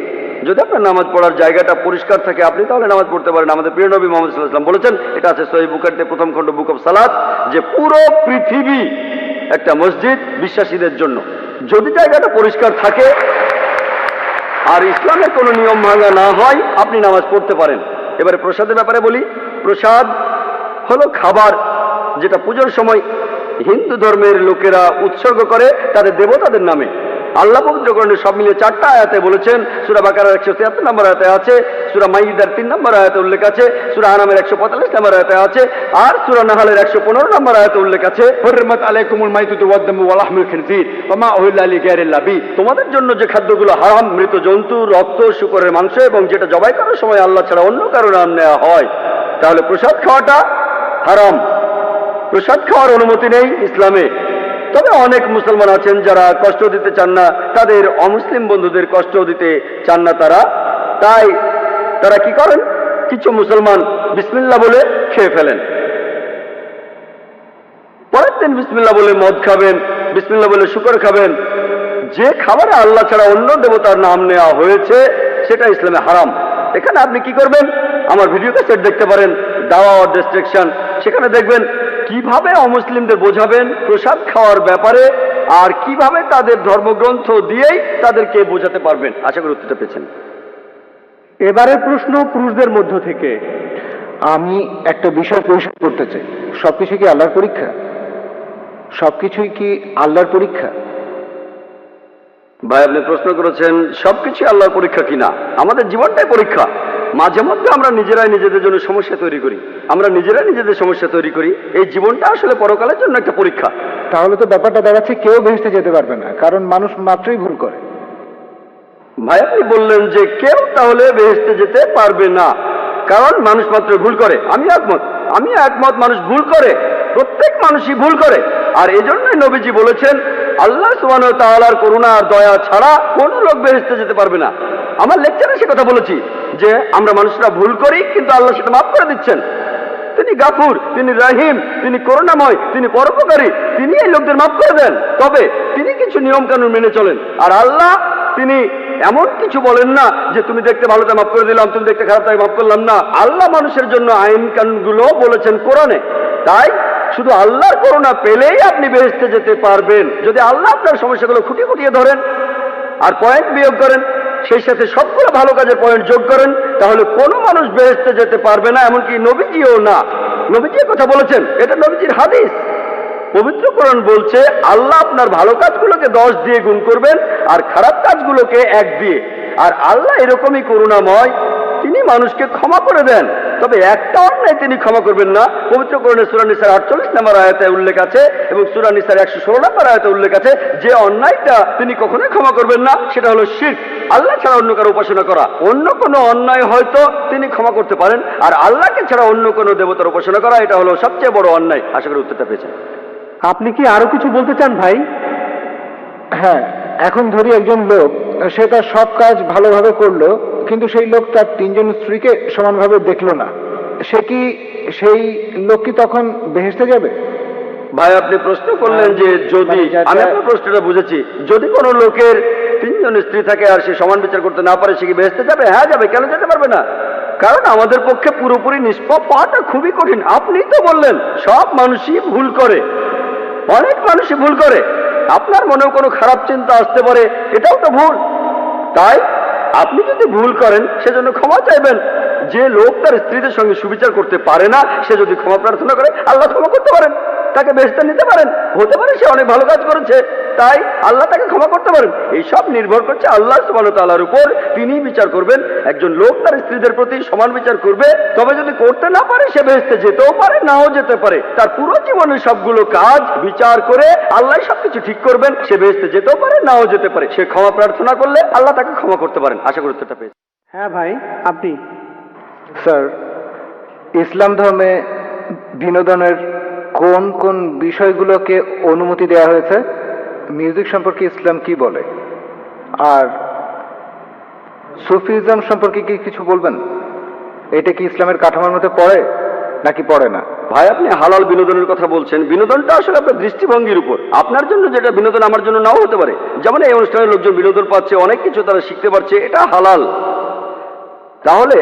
যদি আপনার নামাজ পড়ার জায়গাটা পরিষ্কার থাকে, আপনি তাহলে নামাজ পড়তে পারেন। আমাদের প্রিয় নবী মুহাম্মদ সাল্লাল্লাহু আলাইহি ওয়াসাল্লাম বলেছেন, এটা আছে সহিহ বুখারীতে প্রথম খণ্ড বুক অফ সালাত, যে পুরো পৃথিবী একটা মসজিদ বিশ্বাসীদের জন্য। যদি জায়গাটা পরিষ্কার থাকে আর ইসলামের কোনো নিয়ম ভাঙা না হয়, আপনি নামাজ পড়তে পারেন। এবারে প্রসাদের ব্যাপারে বলি। প্রসাদ হলো খাবার যেটা পুজোর সময় হিন্দু ধর্মের লোকেরা উৎসর্গ করে তাদের দেবতাদের নামে। আল্লাহ পবিত্র কোরআনে সব মিলিয়ে 4টা আয়াতে বলেছেন। সূরা বাকারার 173 নম্বর আয়াতে আছে, সূরা মাইদার 3 নম্বর আয়াতে উল্লেখ আছে, সূরা আনামের 145 নম্বর আয়াতে আছে, আর সূরা নাহলের 115 নম্বর আয়াতে উল্লেখ আছে, হুররিমাত আলাইকুমুল মাইতাতু ওয়াদ-দামু ওয়া লাহমুল খিনজির ওয়া মা উহিল্লা লিগাইরিল্লাহ বি। তোমাদের জন্য যে খাদ্যগুলো হারাম, মৃত জন্তু, রক্ত, শূকরের মাংস এবং যেটা জবাই করার সময় আল্লাহ ছাড়া অন্য কারো নাম নেওয়া হয়। তাহলে প্রসাদ খাওয়াটা হারাম, প্রসাদ খাওয়ার অনুমতি নেই ইসলামে। তবে অনেক মুসলমান আছেন যারা কষ্ট দিতে চান না, তাদের অমুসলিম বন্ধুদের কষ্ট দিতে চান না তাই তারা কি করেন, কিছু মুসলমান বিসমিল্লাহ বলে খেয়ে ফেলেন। পরের দিন বিসমিল্লাহ বলে মদ খাবেন, বিসমিল্লাহ বলে শুকর খাবেন। যে খাবারে আল্লাহ ছাড়া অন্য দেবতার নাম নেওয়া হয়েছে সেটা ইসলামে হারাম। এখানে আপনি কি করবেন, আমার ভিডিও ক্যাসেট দেখতে পারেন, দাওয়া অর ডিস্ট্রাকশন। সেখানে দেখবেন কিভাবে অমুসলিমদের বোঝাবেন প্রসাদ খাওয়ার ব্যাপারে, আর কিভাবে তাদের ধর্মগ্রন্থ দিয়েই তাদেরকে বোঝাতে পারবেন। আশা করি উত্তরটা পেয়েছেন। এবারের প্রশ্ন পুরুষদের মধ্য থেকে। আমি একটা বিষয় পরিষ্কার করতে চাই, সবকিছু কি আল্লাহর পরীক্ষা? সবকিছুই কি আল্লাহর পরীক্ষা? ভাই আপনি প্রশ্ন করেছেন সবকিছু আল্লাহর পরীক্ষা কিনা। আমাদের জীবনটাই পরীক্ষা। মাঝে মধ্যে আমরা নিজেরাই নিজেদের জন্য সমস্যা তৈরি করি, আমরা নিজেরাই নিজেদের সমস্যা তৈরি করি। এই জীবনটা আসলে পরকালের জন্য একটা পরীক্ষা। তাহলে তো ব্যাপারটা দাঁড়াচ্ছে কেউ বেহেশতে যেতে পারবে না, কারণ মানুষ মাত্রই ভুল করে। ভাই আপনি বললেন যে কেউ তাহলে বেহেশতে যেতে পারবে না, কারণ মানুষ মাত্র ভুল করে। আমি একমত, মানুষ ভুল করে, প্রত্যেক মানুষই ভুল করে। আর এজন্যই নবীজি বলেছেন আল্লাহ সুবহানাহু ওয়া তাআলার করুণা আর দয়া ছাড়া কোনো লোক বেহেশতে যেতে পারবে না। আমার লেকচারে সে কথা বলেছি যে আমরা মানুষরা ভুল করি, কিন্তু আল্লাহ সেটা মাফ করে দিচ্ছেন। তিনি গাফুর, তিনি রহিম, তিনি করুণাময়, তিনি পরোপকারী, তিনি এই লোকদের মাফ করে দেন। তবে তিনি কিছু নিয়ম কানুন মেনে চলেন। আর আল্লাহ তিনি এমন কিছু বলেন না যে তুমি দেখতে ভালো তাই মাফ করে দিলাম, তুমি দেখতে খারাপ তাই মাফ করলাম না। আল্লাহ মানুষের জন্য আইন কানুনগুলো বলেছেন কোরআনে। তাই শুধু আল্লাহর করুণা পেলেই আপনি বেহেশতে যেতে পারবেন। যদি আল্লাহ আপনার সমস্যাগুলো খুঁটিয়ে খুঁটিয়ে ধরেন আর পয়েন্ট বিয়োগ করেন, সেই সাথে সবগুলো ভালো কাজের পয়েন্ট যোগ করেন, তাহলে কোনো মানুষ বেহেশতে যেতে পারবে না, এমনকি নবীজিও না। নবীজি কথা বলেছেন, এটা নবীজির হাদিস। পবিত্র কোরআন বলছে আল্লাহ আপনার ভালো কাজগুলোকে 10 দিয়ে গুণ করবেন আর খারাপ কাজগুলোকে 1 দিয়ে। আর আল্লাহ এরকমই করুণাময়, তিনি মানুষকে ক্ষমা করে দেন। তবে একটা অন্যায় তিনি ক্ষমা করবেন না। পবিত্র কোরআনে সূরা নিসার 48 নম্বর আয়াতে উল্লেখ আছে এবং সূরা নিসার 116 নম্বর আয়াতে উল্লেখ আছে যে অন্যায়টা তিনি কখনোই ক্ষমা করবেন না, সেটা হলো শিরক, আল্লাহ ছাড়া অন্য কারো উপাসনা করা। অন্য কোনো অন্যায় হয়তো তিনি ক্ষমা করতে পারেন, আর আল্লাহকে ছাড়া অন্য কোনো দেবতার উপাসনা করা এটা হলো সবচেয়ে বড় অন্যায়। আশা করি উত্তরটা পেয়েছেন। আপনি কি আরো কিছু বলতে চান ভাই? হ্যাঁ, এখন ধরি একজন লোক, সে তার সব কাজ ভালোভাবে করলো, কিন্তু সেই লোক তার 3 জন স্ত্রীকে সমানভাবে দেখলো না। সেই লোক কি তখন বেহেশতে যাবে? ভাই আপনি প্রশ্ন করলেন যে যদি, আমি আপনার প্রশ্নটা বুঝেছি, যদি কোনো লোকের 3 জন স্ত্রী থাকে আর সে সমান বিচার করতে না পারে, সে কি বেহেশতে যাবে? হ্যাঁ যাবে। কেন যেতে পারবে না? কারণ আমাদের পক্ষে পুরোপুরি নিষ্পাপ পাওয়াটা খুবই কঠিন। আপনিই তো বললেন সব মানুষই ভুল করে, অনেক মানুষই ভুল করে। আপনার মনেও কোনো খারাপ চিন্তা আসতে পারে, এটাও তো ভুল। তাই আপনি যদি ভুল করেন সেজন্য ক্ষমা চাইবেন। যে লোক তার স্ত্রীদের সঙ্গে সুবিচার করতে পারে না, সে যদি ক্ষমা প্রার্থনা করে আল্লাহ ক্ষমা করতে পারেন, তাকে বেহেশতে নিতে পারেন। হতে পারে সে অনেক ভালো কাজ করেছে, তাই আল্লাহ তাকে ক্ষমা করতে পারেন। এই সব নির্ভর করছে আল্লাহ সুবহানাহু ওয়া তাআলার উপর। তিনি বিচার করবেন। একজন লোক তার স্ত্রীদের প্রতি সমান বিচার করবে, তবে যদি করতে না পারে সে বেহেশতে যেতেও পারে, নাও যেতে পারে। তার পুরো জীবনের সবগুলো কাজ বিচার করে আল্লাহ সবকিছু ঠিক করবেন। সে বেহেশতে যেতেও পারে, নাও যেতে পারে। সে ক্ষমা প্রার্থনা করলে আল্লাহ তাকে ক্ষমা করতে পারেন। আশা করি উত্তরটা পেয়েছেন। হ্যাঁ ভাই, আপনি? স্যার, ইসলাম ধর্মে বিনোদনের কোন কোন বিষয়গুলোকে অনুমতি দেওয়া হয়েছে? মিউজিক সম্পর্কে ইসলাম কি বলে? আর সুফিজম সম্পর্কে কি কিছু বলবেন? এটা কি ইসলামের কাঠামোর মধ্যে পড়ে নাকি পড়ে না? ভাই আপনি হালাল বিনোদনের কথা বলছেন। বিনোদনটা আসলে আপনার দৃষ্টিভঙ্গির উপর। আপনার জন্য যেটা বিনোদন আমার জন্য নাও হতে পারে। যেমন এই অনুষ্ঠানের লোকজন বিনোদন পাচ্ছে, অনেক কিছু তারা শিখতে পারছে, এটা হালাল। তাহলে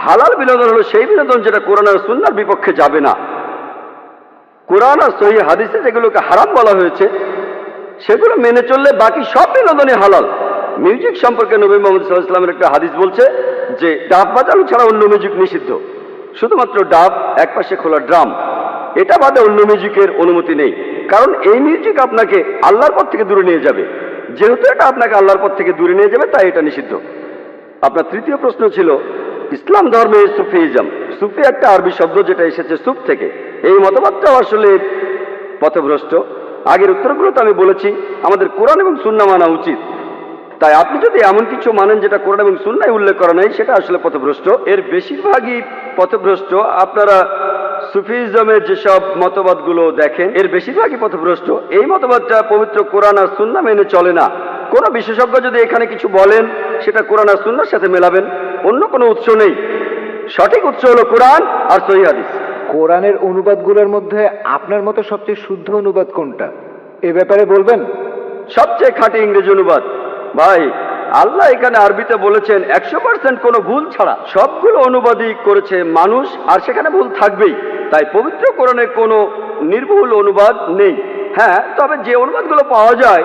হালাল বিনোদন হলো সেই বিনোদন যেটা কোরআন আর সুন্নাহর বিপক্ষে যাবে না। কোরআন আর সহিহ হাদিসে যেগুলোকে হারাম বলা হয়েছে সেগুলো মেনে চললে বাকি সব বিনোদনই হালাল। মিউজিক সম্পর্কে নবী মুহাম্মদ সাল্লাল্লাহু আলাইহি ওয়াসাল্লামের একটা হাদিস বলছে যে ডাব বাজানো ছাড়া অন্য মিউজিক নিষিদ্ধ, শুধুমাত্র ডাব, একপাশে খোলা ড্রাম, এটা বাদে অন্য মিউজিকের অনুমতি নেই। কারণ এই মিউজিক আপনাকে আল্লাহর পথ থেকে দূরে নিয়ে যাবে। যেহেতু এটা আপনাকে আল্লাহর পথ থেকে দূরে নিয়ে যাবে, তাই এটা নিষিদ্ধ। আপনার তৃতীয় প্রশ্ন ছিল ইসলাম ধর্মে সুফিজম। সুফি একটা আরবি শব্দ যেটা এসেছে সুফ থেকে। এই মতবাদটাও আসলে পথভ্রষ্ট। আগের উত্তরগুলো তো আমি বলেছি, আমাদের কোরআন এবং সুন্নাহ মানা উচিত। তাই আপনি যদি এমন কিছু মানেন যেটা কোরআন এবং সুন্নাহয় উল্লেখ করা নাই, সেটা আসলে পথভ্রষ্ট। এর বেশিরভাগই পথভ্রষ্ট। আপনারা সুফিজমের যেসব মতবাদগুলো দেখেন, এর বেশিরভাগই পথভ্রষ্ট। এই মতবাদটা পবিত্র কোরআন আর সুন্নাহ মেনে চলে না। কোন বিশেষজ্ঞ যদি এখানে কিছু বলেন, সেটা কোরআন আর সুন্নাহর সাথে মেলাবেন, অন্য কোনো উৎস নেই। সঠিক উৎস হলো কোরআন আর সহিহ হাদিস। কোরআনের অনুবাদগুলোর মধ্যে আপনার মতো সবচেয়ে শুদ্ধ অনুবাদ কোনটা, এ ব্যাপারে বলবেন? সবচেয়ে খাঁটি ইংরেজি অনুবাদ। ভাই আল্লাহ এখানে আরবিতে বলেছেন 100% কোনো ভুল ছাড়া। সবগুলো অনুবাদই করেছে মানুষ, আর সেখানে ভুল থাকবেই। তাই পবিত্র কোরআনে কোনো নির্ভুল অনুবাদ নেই। হ্যাঁ, তবে যে অনুবাদগুলো পাওয়া যায়,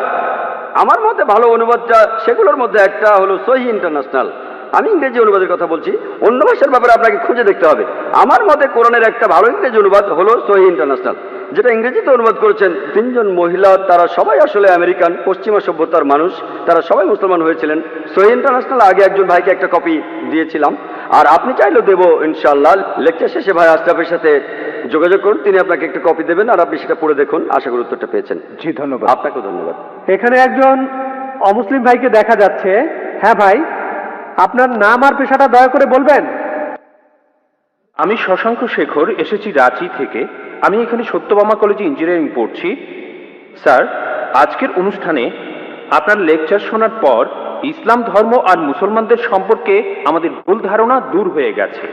আমার মতে ভালো অনুবাদটা সেগুলোর মধ্যে একটা হলো সহিহ ইন্টারন্যাশনাল। আমি ইংরেজি অনুবাদের কথা বলছি, অন্য ভাষার ব্যাপারে আপনাকে খুঁজে দেখতে হবে। আমার মতে কোরআনের একটা ভালো ইংরেজি অনুবাদ হলো সহিহ ইন্টারন্যাশনাল, যেটা ইংরেজিতে অনুবাদ করেছেন। তিনজন মহিলা, তারা সবাই আসলে আমেরিকান, পশ্চিমা সভ্যতার মানুষ, তারা সবাই মুসলমান হয়েছিলেন। সহি ইন্টারন্যাশনাল আগে একজন ভাইকে একটা কপি দিয়েছিলাম, আর আপনি চাইলেও দেবো ইনশাআল্লাহ। লেকচার শেষে ভাই আশরাফের সাথে যোগাযোগ করুন, তিনি আপনাকে একটা কপি দেবেন, আর আপনি সেটা পড়ে দেখুন। আশা করি উত্তরটা পেয়েছেন। জি ধন্যবাদ। আপনাকেও ধন্যবাদ। এখানে একজন অমুসলিম ভাইকে দেখা যাচ্ছে। হ্যাঁ ভাই, আপনার নাম আর পেশাটা দয়া করে বলবেন। আমি শশাঙ্ক শেখর, এসেছি রাঁচি থেকে। আমি এখানে সত্যভামা কলেজে ইঞ্জিনিয়ারিং পড়ছি। স্যার, আজকের অনুষ্ঠানে আপনার লেকচার শোনার পর ইসলাম ধর্ম আর মুসলমানদের সম্পর্কে আমাদের ভুল ধারণা দূর হয়ে গেছে।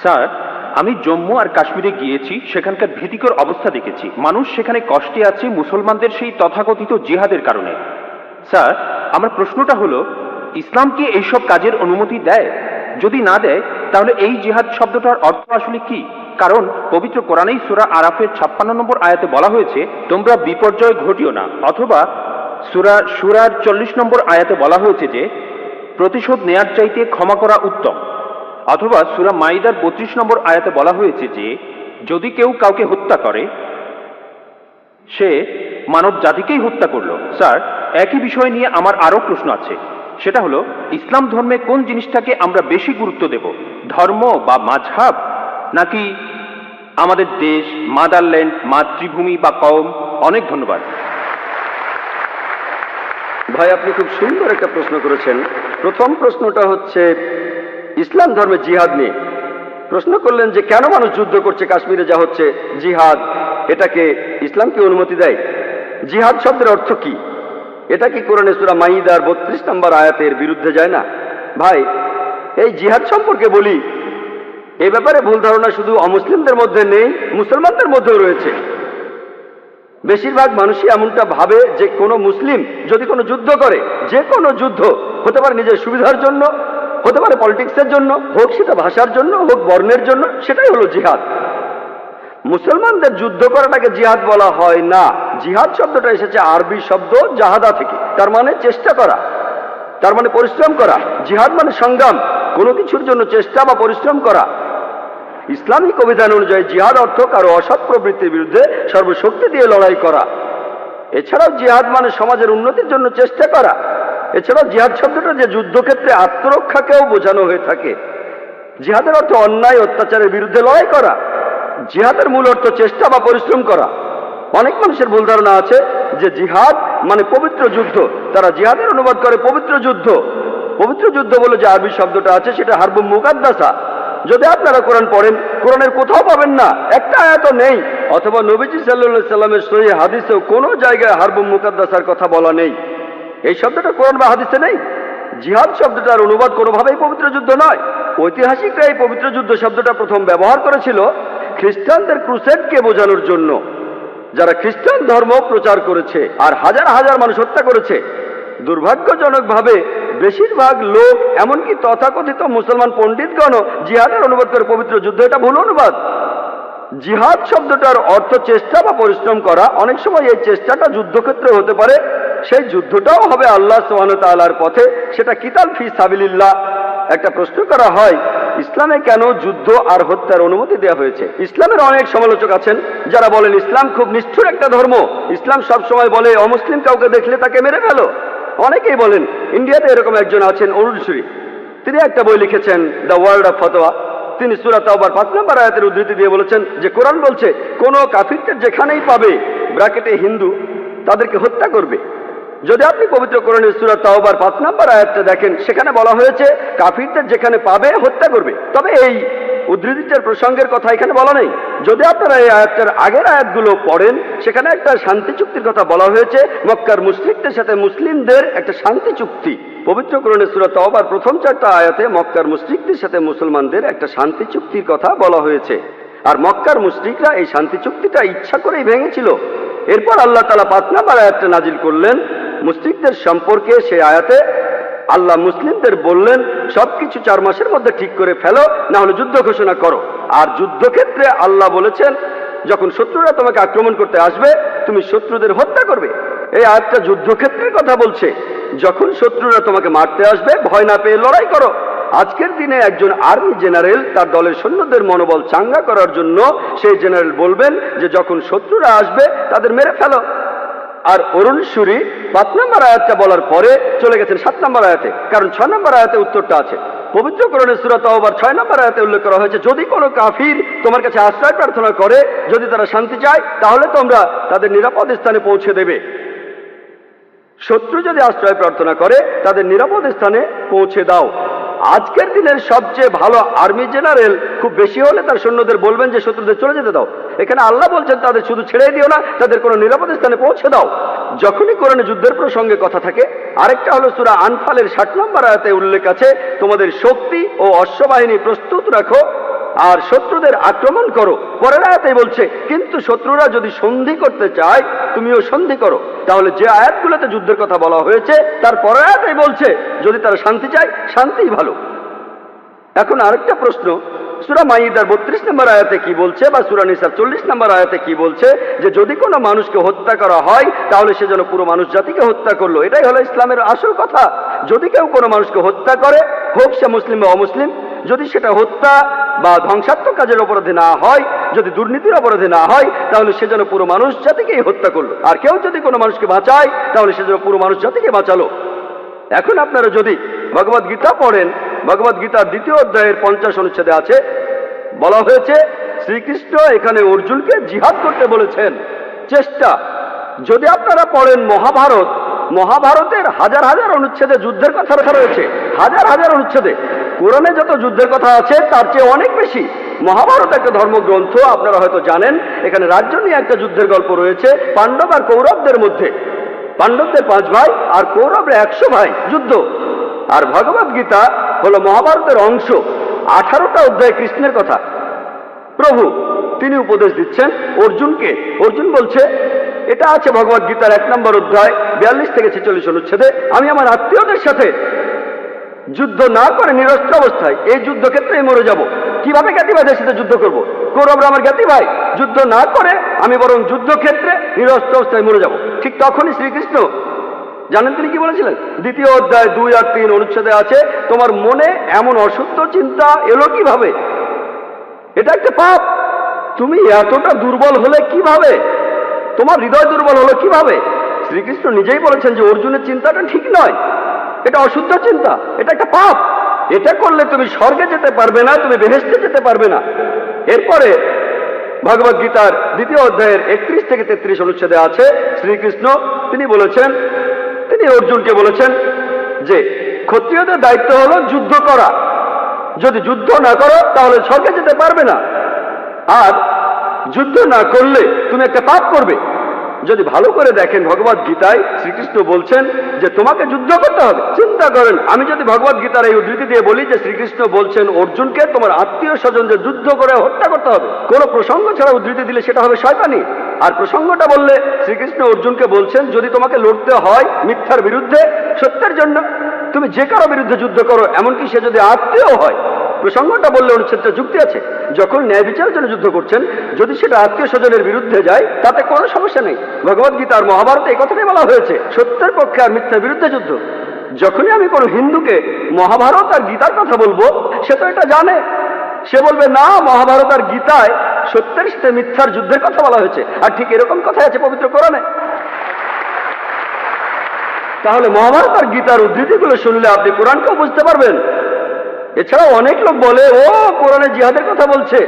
স্যার, আমি জম্মু আর কাশ্মীরে গিয়েছি, সেখানকার ভীতিকর অবস্থা দেখেছি। মানুষ সেখানে কষ্টে আছে মুসলমানদের সেই তথাকথিত জিহাদের কারণে। স্যার, আমার প্রশ্নটা হলো, ইসলাম কি এইসব কাজের অনুমতি দেয়? যদি না দেয়, তাহলে এই জিহাদ শব্দটার অর্থ আসলে কি? কারণ পবিত্র কোরআনেই সূরা আরাফের 56 নম্বর আয়াতে বলা হয়েছে, তোমরা বিপর্যয় ঘটিও না। অথবা সূরা শুরার 40 নম্বর আয়াতে বলা হয়েছে যে প্রতিশোধ নেয়ার চাইতে ক্ষমা করা উত্তম। অথবা সূরা মাইদার 32 নম্বর আয়াতে বলা হয়েছে যে যদি কেউ কাউকে হত্যা করে, সে মানব জাতিকেই হত্যা করলো। স্যার, একই বিষয় নিয়ে আমার আরো প্রশ্ন আছে। সেটা হলো, ইসলাম ধর্মে কোন জিনিসটাকে আমরা বেশি গুরুত্ব দেব, ধর্ম বা মাযহাব, নাকি আমাদের দেশ, মাদারল্যান্ড, মাতৃভূমি বা কওম? অনেক ধন্যবাদ। ভাই, আপনি খুব সুন্দর একটা প্রশ্ন করেছেন। প্রথম প্রশ্নটা হচ্ছে ইসলাম ধর্মে জিহাদ নিয়ে প্রশ্ন করলেন যে কেন মানুষ যুদ্ধ করছে, কাশ্মীরে যা হচ্ছে জিহাদ, এটাকে ইসলাম কি অনুমতি দেয়? জিহাদ শব্দের অর্থ কি? এটা কি কোরআনে সূরা মাইদার 32 নম্বর আয়াতের বিরুদ্ধে যায় না? ভাই, এই জিহাদ সম্পর্কে বলি, এই ব্যাপারে ভুল ধারণা শুধু অমুসলিমদের মধ্যে নেই, মুসলমানদের মধ্যেও রয়েছে। বেশিরভাগ মানুষই এমনটা ভাবে যে কোনো মুসলিম যদি কোনো যুদ্ধ করে, যে কোনো যুদ্ধ হতে পারে নিজের সুবিধার জন্য, হতে পারে পলিটিক্সের জন্য, হোক সেটা ভাষার জন্য, হোক বর্ণের জন্য, সেটাই হলো জিহাদ। মুসলমানদের যুদ্ধ করাটাকে জিহাদ বলা হয় না। জিহাদ শব্দটা এসেছে আরবি শব্দ জাহাদা থেকে, তার মানে চেষ্টা করা, তার মানে পরিশ্রম করা। জিহাদ মানে সংগ্রাম, কোনো কিছুর জন্য চেষ্টা বা পরিশ্রম করা। ইসলামিক অভিধান অনুযায়ী জিহাদ অর্থ কারো অসৎ প্রবৃত্তির বিরুদ্ধে সর্বশক্তি দিয়ে লড়াই করা। এছাড়াও জিহাদ মানে সমাজের উন্নতির জন্য চেষ্টা করা। এছাড়াও জিহাদ শব্দটা যে যুদ্ধক্ষেত্রে আত্মরক্ষাকেও বোঝানো হয়ে থাকে। জিহাদের অর্থ অন্যায় অত্যাচারের বিরুদ্ধে লড়াই করা। জিহাদের মূল অর্থ চেষ্টা বা পরিশ্রম করা। অনেক মানুষের ভুল ধারণা আছে যে জিহাদ মানে পবিত্র যুদ্ধ। তারা জিহাদের অনুবাদ করে পবিত্র যুদ্ধ। পবিত্র যুদ্ধ বলে যে আরবি শব্দটা আছে সেটা হারবুম মুকাদ্দাসা। যদি আপনারা কোরআন পড়েন, কোরআনের কোথাও পাবেন না, একটা আয়াতও নেই, অথবা নবীজি সাল্লাল্লাহু আলাইহি সাল্লামের সহিহ হাদিসেও কোনো জায়গায় হারবুম মুকাদ্দাসার কথা বলা নেই। এই শব্দটা কোরআন বা হাদিসে নেই। জিহাদ শব্দটার অনুবাদ কোনোভাবেই পবিত্র যুদ্ধ নয়। ঐতিহাসিকরা এই পবিত্র যুদ্ধ শব্দটা প্রথম ব্যবহার করেছিল খ্রিস্টানদের ক্রুসেডকে বোঝানোর জন্য, যারা খ্রিস্টান ধর্ম প্রচার করেছে আর হাজার হাজার মানুষ হত্যা করেছে। দুর্ভাগ্যজনকভাবে বেশিরভাগ লোক, এমনকি তথাকথিত মুসলমান পণ্ডিতগণও জিহাদের অনুবাদ করে পবিত্র যুদ্ধ। এটা ভুল অনুবাদ। জিহাদ শব্দটার অর্থ চেষ্টা বা পরিশ্রম করা। অনেক সময় এই চেষ্টাটা যুদ্ধক্ষেত্রে হতে পারে, সেই যুদ্ধটাও হবে আল্লাহ সুবহানাহু ওয়া তাআলার পথে, সেটা কিতাল ফি সাবিলিল্লাহ। একটা প্রশ্ন করা হয়, ইসলামে কেন যুদ্ধ আর হত্যার অনুমতি দেওয়া হয়েছে? ইসলামের অনেক সমালোচক আছেন যারা বলেন ইসলাম খুব নিষ্ঠুর একটা ধর্ম। ইসলাম সব সময় বলে অমুসলিম কাউকে দেখলে তাকে মেরে ফেলো। অনেকেই বলেন, ইন্ডিয়াতে এরকম একজন আছেন অরুণশ্বরী, তিনি একটা বই লিখেছেন দ্য ওয়ার্ল্ড অফ ফতোয়া। তিনি সূরা তাওবার 5 নম্বর আয়াতের উদ্ধৃতি দিয়ে বলেছেন যে কোরআন বলছে কোনো কাফিরদের যেখানেই পাবে, ব্র্যাকেটে হিন্দু, তাদেরকে হত্যা করবে। যদি আপনি পবিত্র কোরআনের সূরা তাওবার 5 নম্বর আয়াতটা দেখেন, সেখানে বলা হয়েছে কাফিরদের যেখানে পাবে হত্যা করবে। তবে এই উদ্ধৃতিটার প্রসঙ্গের কথা এখানে বলা নেই। যদি আপনারা এই আয়াতটার আগের আয়াতগুলো পড়েন, সেখানে একটা শান্তি চুক্তির কথা বলা হয়েছে, মক্কার মুশরিকদের সাথে মুসলিমদের একটা শান্তি চুক্তি। পবিত্র কোরআনের সূরা তাওবার প্রথম 4টা আয়াতে মক্কার মুশরিকদের সাথে মুসলমানদের একটা শান্তি চুক্তির কথা বলা হয়েছে। আর মক্কার মুশরিকরা এই শান্তি চুক্তিটা ইচ্ছা করেই ভেঙেছিল। এরপর আল্লাহ তাআলা 5 নম্বর আয়াতটা নাজিল করলেন মুশরিকদের সম্পর্কে। সেই আয়াতে আল্লাহ মুসলিমদের বললেন সবকিছু 4 মাসের মধ্যে ঠিক করে ফেলো, না হলে যুদ্ধ ঘোষণা করো। আর যুদ্ধক্ষেত্রে আল্লাহ বলেছেন যখন শত্রুরা তোমাকে আক্রমণ করতে আসবে, তুমি শত্রুদের হত্যা করবে। এই আয়াতটা যুদ্ধক্ষেত্রের কথা বলছে। যখন শত্রুরা তোমাকে মারতে আসবে, ভয় না পেয়ে লড়াই করো। আজকের দিনে একজন আর্মি জেনারেল তার দলের সৈন্যদের মনোবল চাঙ্গা করার জন্য সেই জেনারেল বলবেন যে যখন শত্রুরা আসবে তাদের মেরে ফেলো। আর অরুণ সুরি 5 নম্বর আয়াতটা বলার পরে চলে গেছেন 7 নম্বর আয়াতে, কারণ 6 নম্বর আয়াতে উত্তরটা আছে। পবিত্র কোরআনের সূরা তাওবার 6 নম্বর আয়াতে উল্লেখ করা হয়েছে, যদি কোনো কাফির তোমার কাছে আশ্রয় প্রার্থনা করে, যদি তারা শান্তি চায়, তাহলে তোমরা তাদের নিরাপদ স্থানে পৌঁছে দেবে। শত্রু যদি আশ্রয় প্রার্থনা করে, তাদের নিরাপদ স্থানে পৌঁছে দাও। আজকের দিনের সবচেয়ে ভালো আর্মি জেনারেল খুব বেশি হলে তার সৈন্যদের বলবেন যে শত্রুদের চলে যেতে দাও। এখানে আল্লাহ বলছেন তাদের শুধু ছেড়ে দিও না, তাদের কোনো নিরাপদ স্থানে পৌঁছে দাও। যখনই কোরআনে যুদ্ধের প্রসঙ্গে কথা থাকে, আরেকটা হলো সূরা আনফালের 60 নম্বর আয়াতে উল্লেখ আছে, তোমাদের শক্তি ও অশ্ববাহিনী প্রস্তুত রাখো আর শত্রুদের আক্রমণ করো। পরের আয়াতেই বলছে, কিন্তু শত্রুরা যদি সন্ধি করতে চায় তুমিও সন্ধি করো। তাহলে যে আয়াতগুলোতে যুদ্ধের কথা বলা হয়েছে তার পরের আয়াতেই বলছে যদি তারা শান্তি চায়, শান্তিই ভালো। এখন আরেকটা প্রশ্ন, সূরা মাইদার 32 নম্বর আয়াতে কি বলছে, বা সূরা নিসার 40 নম্বর আয়াতে কি বলছে, যে যদি কোনো মানুষকে হত্যা করা হয় তাহলে সে যেন পুরো মানুষ জাতিকে হত্যা করলো। এটাই হলো ইসলামের আসল কথা। যদি কেউ কোনো মানুষকে হত্যা করে, হোক সে মুসলিম বা অমুসলিম, যদি সেটা হত্যা বা ধ্বংসাত্মক কাজের অপরাধে না হয়, যদি দুর্নীতির অপরাধে না হয়, তাহলে সে যেন পুরো মানুষ জাতিকেই হত্যা করলো। আর কেউ যদি কোনো মানুষকে বাঁচায়, তাহলে সে যেন পুরো মানুষ জাতিকে বাঁচালো। এখন আপনারা যদি ভগবদ গীতা পড়েন, ভগবদ গীতার 2য় অধ্যায়ের 50 অনুচ্ছেদে আছে, বলা হয়েছে শ্রীকৃষ্ণ এখানে অর্জুনকে জিহাদ করতে বলেছেন। চেষ্টা, যদি আপনারা পড়েন মহাভারত, মহাভারতের হাজার হাজার অনুচ্ছেদে যুদ্ধের কথা লেখা রয়েছে, হাজার হাজার অনুচ্ছেদে। কোরআনে যত যুদ্ধের কথা আছে তার চেয়ে অনেক বেশি। মহাভারত একটা ধর্মগ্রন্থ, আপনারা হয়তো জানেন। এখানে রাজ্য নিয়ে একটা যুদ্ধের গল্প রয়েছে পাণ্ডব আর কৌরবদের মধ্যে। পাণ্ডবদের 5 ভাই আর কৌরবরা 100 ভাই, যুদ্ধ। আর ভগবদ গীতা হলো মহাভারতের অংশ। 18টা অধ্যায় কৃষ্ণের কথা। প্রভু তিনি উপদেশ দিচ্ছেন অর্জুনকে। অর্জুন বলছে, এটা আছে ভগবদ গীতার 1 নম্বর অধ্যায় 42 থেকে 46 অনুচ্ছেদে, আমি আমার আত্মীয়দের সাথে যুদ্ধ না করে নিরস্ত্র অবস্থায় এই যুদ্ধক্ষেত্রে মরে যাব। কিভাবে জ্ঞাতি ভাইদের সাথে যুদ্ধ করব? কৌরবরা আমার জ্ঞাতি ভাই, যুদ্ধ না করে আমি বরং যুদ্ধক্ষেত্রে নিরস্ত্র অবস্থায় মরে যাব। ঠিক তখনই শ্রীকৃষ্ণ জানেন তিনি কি বলেছিলেন? 2য় অধ্যায় 2 আর 3 অনুচ্ছেদে আছে, তোমার মনে এমন অশুদ্ধ চিন্তা এলো কিভাবে? এটা একটা পাপ। তুমি এতটা দুর্বল হলে কিভাবে? তোমার হৃদয় দুর্বল হলো কিভাবে? শ্রীকৃষ্ণ নিজেই বলেছেন যে অর্জুনের চিন্তাটা ঠিক নয়, এটা অশুদ্ধ চিন্তা, এটা একটা পাপ। এটা করলে তুমি স্বর্গে যেতে পারবে না, তুমি বেহেশতে যেতে পারবে না। এরপরে ভগবদ গীতার 2য় অধ্যায়ের 31 থেকে 33 অনুচ্ছেদে আছে, শ্রীকৃষ্ণ তিনি বলেছেন, তিনি অর্জুনকে বলেছেন যে ক্ষত্রিয়দের দায়িত্ব হলো যুদ্ধ করা। যদি যুদ্ধ না করো তাহলে স্বর্গে যেতে পারবে না, আর যুদ্ধ না করলে তুমি একটা পাপ করবে। যদি ভালো করে দেখেন ভগবদ গীতায় শ্রীকৃষ্ণ বলছেন যে তোমাকে যুদ্ধ করতে হবে। চিন্তা করেন, আমি যদি ভগবদ গীতার এই উদ্ধৃতি দিয়ে বলি যে শ্রীকৃষ্ণ বলছেন অর্জুনকে তোমার আত্মীয় স্বজনদের যুদ্ধ করে হত্যা করতে হবে, কোনো প্রসঙ্গ ছাড়া উদ্ধৃতি দিলে সেটা হবে শয়তানি। আর প্রসঙ্গটা বললে শ্রীকৃষ্ণ অর্জুনকে বলছেন যদি তোমাকে লড়তে হয় মিথ্যার বিরুদ্ধে, সত্যের জন্য, তুমি যে কারো বিরুদ্ধে যুদ্ধ করো, এমনকি সে যদি আত্মীয় হয়। প্রসঙ্গটা বললে অনুচ্ছেদটা যুক্তি আছে। যখন ন্যায় বিচারের জন্য যুদ্ধ করছেন, যদি সেটা আত্মীয় স্বজনের বিরুদ্ধে যায় তাতে কোনো সমস্যা নেই। ভগবদ গীতা আর মহাভারতে এই কথাটাই বলা হয়েছে, সত্যের পক্ষে আর মিথ্যার বিরুদ্ধে যুদ্ধ। যখনই আমি কোনো হিন্দুকে মহাভারত আর গীতার কথা বলবো, সে তো এটা জানে। সে বলবে না, মহাভারত আর গীতায় সত্যের সাথে মিথ্যার যুদ্ধের কথা বলা হয়েছে। আর ঠিক এরকম কথাই আছে পবিত্র কোরআনে। তাহলে মহাভারত আর গীতার উদ্ধৃতিগুলো শুনলে আপনি কোরআনকেও বুঝতে পারবেন। এছাড়াও অনেক লোক বলে ও কোরআনে জিহাদের কথা বলছে,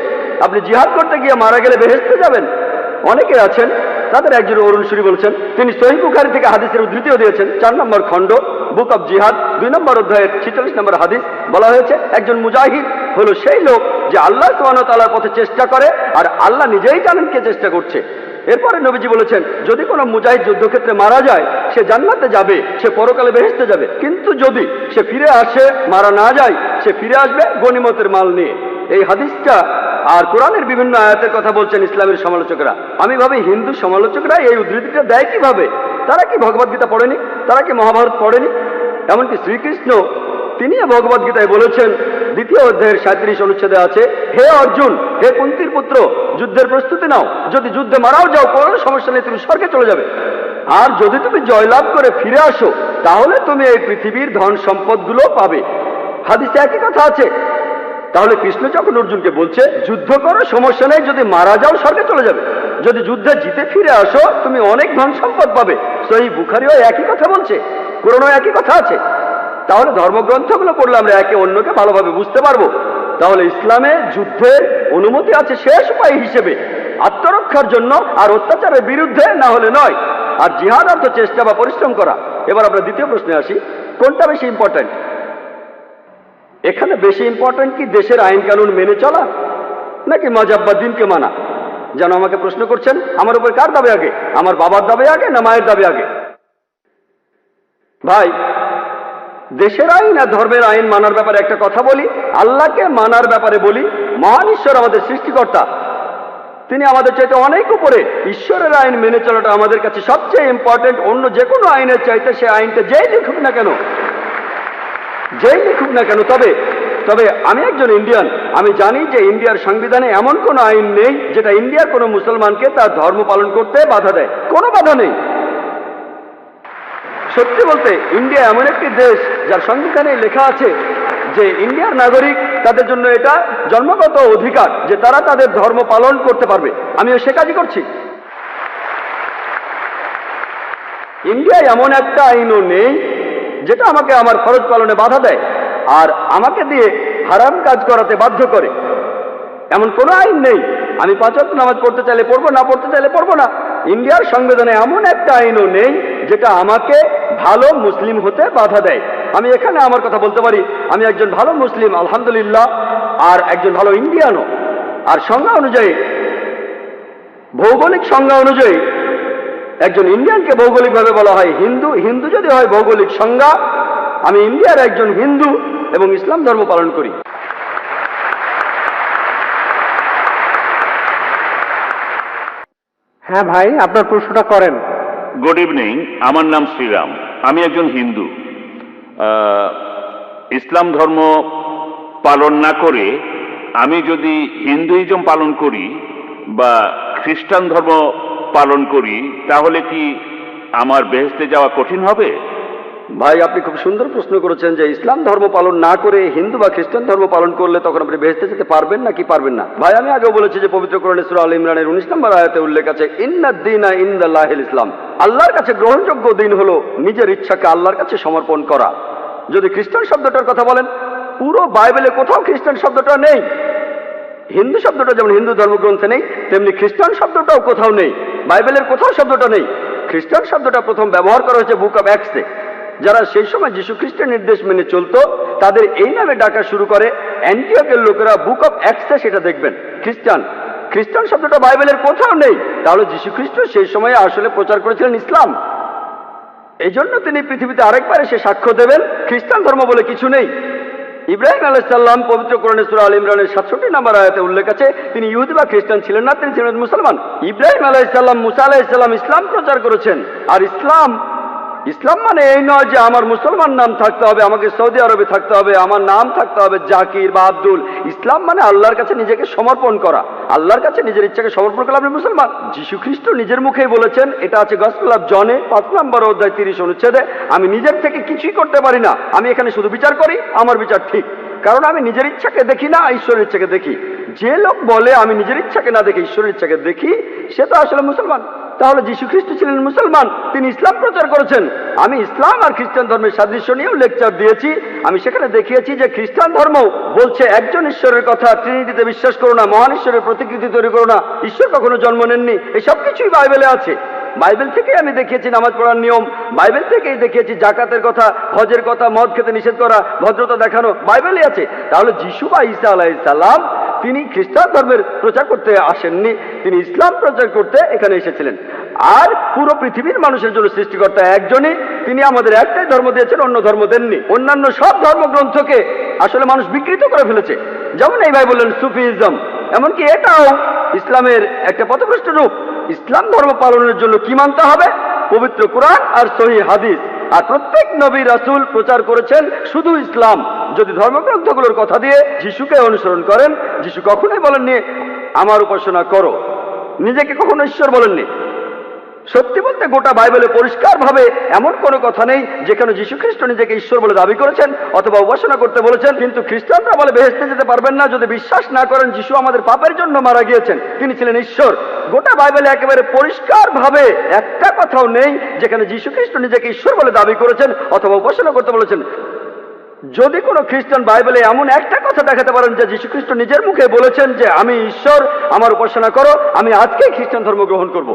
আপনি জিহাদ করতে গিয়ে মারা গেলে বেহেশতে যাবেন। অনেকে আছেন, তাদের একজন অরুণ সুরি বলছেন, তিনি সহিহ বুখারী থেকে হাদিসের উদ্ধৃতিও দিয়েছেন। 4 নম্বর খণ্ড বুক অব জিহাদ 2 নম্বর অধ্যায়ের 46 নম্বর হাদিস বলা হয়েছে, একজন মুজাহিদ হলো সেই লোক যে আল্লাহ সুবহানাহু ওয়া তাআলার পথে চেষ্টা করে, আর আল্লাহ নিজেই জানেন কে চেষ্টা করছে। এরপরে নবীজি বলেছেন যদি কোনো মুজাহিদ যুদ্ধক্ষেত্রে মারা যায় সে জান্নাতে যাবে, সে পরকালে বেহেশতে যাবে। কিন্তু যদি সে ফিরে আসে, মারা না যায়, সে ফিরে আসবে গনিমতের মাল নিয়ে। এই হাদিসটা আর কোরআনের বিভিন্ন আয়াতের কথা বলছেন ইসলামের সমালোচকরা। আমি ভাবি হিন্দু সমালোচকরা এই উদ্ধৃতিটা দেয় কিভাবে? তারা কি ভগবদ গীতা পড়েনি? তারা কি মহাভারত পড়েনি? এমনকি শ্রীকৃষ্ণ তিনি ভগবদ গীতায় বলেছেন 2য় অধ্যায়ের 37 অনুচ্ছেদে আছে, হে অর্জুন, হে কুন্তির পুত্র, যুদ্ধের প্রস্তুতি নাও। যদি যুদ্ধে মারাও যাও কোনো সমস্যা নেই, তুমি স্বর্গে চলে যাবে। আর যদি তুমি জয়লাভ করে ফিরে আসো তাহলে তুমি এই পৃথিবীর ধন সম্পদগুলো পাবে। হাদিসে একই কথা আছে। তাহলে কৃষ্ণ যখন অর্জুনকে বলছে যুদ্ধ করো, সমস্যা নেই, যদি মারা যাও স্বর্গে চলে যাবে, যদি যুদ্ধে জিতে ফিরে আসো তুমি অনেক ধন সম্পদ পাবে। সহিহ বুখারীও একই কথা বলছে, কোরআনেও একই কথা আছে। তাহলে ধর্মগ্রন্থগুলো পড়লে আমরা একে অন্যকে ভালোভাবে বুঝতে পারবো। তাহলে ইসলামে যুদ্ধের অনুমতি আছে শেষ উপায় হিসেবে, আত্মরক্ষার জন্য, আর অত্যাচারের বিরুদ্ধে, না হলে নয়। আর জিহাদ অর্থ চেষ্টা বা পরিশ্রম করা। এবার আমরা দ্বিতীয় প্রশ্নে আসি, কোনটা বেশি ইম্পর্ট্যান্ট? এখানে বেশি ইম্পর্ট্যান্ট কি দেশের আইন কানুন মেনে চলা, নাকি মাযহাব বা দ্বীনকে মানা? যেন আমাকে প্রশ্ন করছেন আমার উপর কার দাবি আগে, আমার বাবার দাবি আগে না মায়ের দাবি আগে? ভাই, দেশের আইন আর ধর্মের আইন মানার ব্যাপারে একটা কথা বলি, আল্লাহকে মানার ব্যাপারে বলি। মহান ঈশ্বর আমাদের সৃষ্টিকর্তা, তিনি আমাদের চাইতে অনেক উপরে। ঈশ্বরের আইন মেনে চলাটা আমাদের কাছে সবচেয়ে ইম্পর্টেন্ট, অন্য যে কোনো আইনের চাইতে। সে আইনটা যেই লিখুক না কেন, তবে আমি একজন ইন্ডিয়ান, আমি জানি যে ইন্ডিয়ার সংবিধানে এমন কোনো আইন নেই যেটা ইন্ডিয়ার কোনো মুসলমানকে তার ধর্ম পালন করতে বাধা দেয়, কোনো বাধা নেই। সত্যি বলতে ইন্ডিয়া এমন একটি দেশ যার সংবিধানে লেখা আছে যে ইন্ডিয়ার নাগরিক, তাদের জন্য এটা জন্মগত অধিকার যে তারা তাদের ধর্ম পালন করতে পারবে। আমিও সে কাজই করছি। ইন্ডিয়ায় এমন একটা আইনও নেই যেটা আমাকে আমার ফরজ পালনে বাধা দেয় আর আমাকে দিয়ে হারাম কাজ করাতে বাধ্য করে, এমন কোনো আইন নেই। আমি 5 ওয়াক্ত নামাজ পড়তে চাইলে পড়বো, না পড়তে চাইলে পড়বো না। ইন্ডিয়ার সংবিধানে এমন একটা আইনও নেই যেটা আমাকে ভালো মুসলিম হতে বাধা দেয়। আমি এখানে আমার কথা বলতে পারি, আমি একজন ভালো মুসলিম আলহামদুলিল্লাহ, আর একজন ভালো ইন্ডিয়ানও। আর সংজ্ঞা অনুযায়ী, ভৌগোলিক সংজ্ঞা অনুযায়ী একজন ইন্ডিয়ানকে ভৌগোলিকভাবে বলা হয় হিন্দু। হিন্দু যদি হয় ভৌগোলিক সংজ্ঞা, আমি ইন্ডিয়ার একজন হিন্দু এবং ইসলাম ধর্ম পালন করি। হ্যাঁ ভাই, আপনার প্রশ্নটা করেন। গুড ইভিনিং, আমার নাম শ্রীরাম, আমি একজন হিন্দু। ইসলাম ধর্ম পালন না করে আমি যদি হিন্দুইজম পালন করি বা খ্রিস্টান ধর্ম পালন করি, তাহলে কি আমার বেহেশতে যাওয়া কঠিন হবে? ভাই, আপনি খুব সুন্দর প্রশ্ন করেছেন যে ইসলাম ধর্ম পালন না করে হিন্দু বা খ্রিস্টান ধর্ম পালন করলে তখন আপনি বেহেশতে যেতে পারবেন নাকি পারবেন না। ভাই, আমি আগেও বলেছি যে পবিত্র কোরআনে সূরা আল ইমরানের 19 নম্বর আয়াতে উল্লেখ আছে, ইন্নাদ দীনা ইনদাল্লাহিল ইসলাম। আল্লাহর কাছে গ্রহণযোগ্য দিন হলো নিজের ইচ্ছাকে আল্লাহর কাছে সমর্পণ করা। যদি খ্রিস্টান শব্দটার কথা বলেন, পুরো বাইবেলে কোথাও খ্রিস্টান শব্দটা নেই। হিন্দু শব্দটা যেমন হিন্দু ধর্মগ্রন্থে নেই, তেমনি খ্রিস্টান শব্দটাও কোথাও নেই, বাইবেলের কোথাও শব্দটা নেই। খ্রিস্টান শব্দটা প্রথম ব্যবহার করা হয়েছে বুক অব অ্যাক্টসে। যারা সেই সময় যীশু খ্রিস্টের নির্দেশ মেনে চলতো তাদের এই নামে ডাকা শুরু করে অ্যান্টিওকের লোকেরা। বুক অব অ্যাক্টসে সেটা দেখবেন খ্রিস্টান শব্দটা বাইবেলের কোথাও নেই। তাহলে যীশু খ্রিস্ট সেই সময়ে আসলে প্রচার করেছিলেন ইসলাম। এই জন্য তিনি পৃথিবীতে আরেকবার এসে সাক্ষ্য দেবেন খ্রিস্টান ধর্ম বলে কিছু নেই। ইব্রাহিম আলাইহিস সালাম পবিত্র কোরআনে সূরা আল ইমরানের 67 নম্বর আয়াতে উল্লেখ আছে তিনি ইহুদি বা খ্রিস্টান ছিলেন না, তিনি ছিলেন মুসলমান। ইব্রাহিম আলাইহিস সালাম, মুসা আলাইহিস সালাম ইসলাম প্রচার করেছেন। আর ইসলাম মানে এই নয় যে আমার মুসলমান নাম থাকতে হবে, আমাকে সৌদি আরবে থাকতে হবে, আমার নাম থাকতে হবে জাকির বা আব্দুল। ইসলাম মানে আল্লাহর কাছে নিজেকে সমর্পণ করা, আল্লাহর কাছে নিজের ইচ্ছাকে সমর্পণ করলে আপনি মুসলমান। যীশু খ্রিস্ট নিজের মুখেই বলেছেন, এটা আছে গসপেল অফ জনে 5 নম্বর অধ্যায় 30 অনুচ্ছেদে, আমি নিজের থেকে কিছুই করতে পারি না, আমি এখানে শুধু বিচার করি, আমার বিচার ঠিক। কারণ আমি নিজের ইচ্ছাকে দেখি না, ঈশ্বরের ইচ্ছাকে দেখি। যে লোক বলে আমি নিজের ইচ্ছাকে না দেখি ঈশ্বরের ইচ্ছাকে দেখি, সে তো আসলে মুসলমান। তাহলে যীশু খ্রিস্ট ছিলেন মুসলমান, তিনি ইসলাম প্রচার করেছেন। আমি ইসলাম আর খ্রিস্টান ধর্মের সাদৃশ্য নিয়েও লেকচার দিয়েছি। আমি সেখানে দেখিয়েছি যে খ্রিস্টান ধর্ম বলছে একজন ঈশ্বরের কথা, ট্রিনিটিতে বিশ্বাস করো না, মহান ঈশ্বরের প্রতিকৃতি তৈরি করো না, ঈশ্বর কখনো জন্ম নেননি, এই সব কিছুই বাইবেলে আছে। বাইবেল থেকে আমি দেখিয়েছি নামাজ পড়ার নিয়ম, বাইবেল থেকেই দেখিয়েছি জাকাতের কথা, হজের কথা, মদ খেতে নিষেধ করা, ভদ্রতা দেখানো, বাইবেলে আছে। তাহলে যীশু বা ঈসা আলাইহিস সালাম তিনি খ্রিস্টান ধর্মের প্রচার করতে আসেননি, তিনি ইসলাম প্রচার করতে এখানে এসেছিলেন। আর পুরো পৃথিবীর মানুষের জন্য সৃষ্টিকর্তা একজনই, তিনি আমাদের একটাই ধর্ম দিয়েছেন, অন্য ধর্ম দেননি। অন্যান্য সব ধর্মগ্রন্থকে আসলে মানুষ বিকৃত করে ফেলেছে। যেমন এই ভাই বললেন সুফিজম, এমনকি এটাও ইসলামের একটা পথভ্রষ্ট রূপ। ইসলাম ধর্ম পালনের জন্য কি মানতে হবে? পবিত্র কোরআন আর সহিহ হাদিস। আর প্রত্যেক নবী রাসূল প্রচার করেছেন শুধু ইসলাম। যদি ধর্মগ্রন্থগুলোর কথা দিয়ে যিশুকে অনুসরণ করেন, যিশু কখনোই বলেননি আমার উপাসনা করো, নিজেকে কখনো ঈশ্বর বলেননি। সত্যি বলতে গোটা বাইবেলে পরিষ্কারভাবে এমন কোনো কথা নেই যেখানে যীশু খ্রিস্ট নিজেকে ঈশ্বর বলে দাবি করেছেন অথবা উপাসনা করতে বলেছেন। কিন্তু খ্রিস্টানরা বলে বেহেশতে যেতে পারবেন না যদি বিশ্বাস না করেন যীশু আমাদের পাপের জন্য মারা গিয়েছেন, তিনি ছিলেন ঈশ্বর। গোটা বাইবেলে একেবারে পরিষ্কারভাবে একটা কথাও নেই যেখানে যীশু খ্রিস্ট নিজেকে ঈশ্বর বলে দাবি করেছেন অথবা উপাসনা করতে বলেছেন। যদি কোনো খ্রিস্টান বাইবেলে এমন একটা কথা দেখাতে পারেন যে যীশু খ্রিস্ট নিজের মুখে বলেছেন যে আমি ঈশ্বর, আমার উপাসনা করো, আমি আজকেই খ্রিস্টান ধর্ম গ্রহণ করব।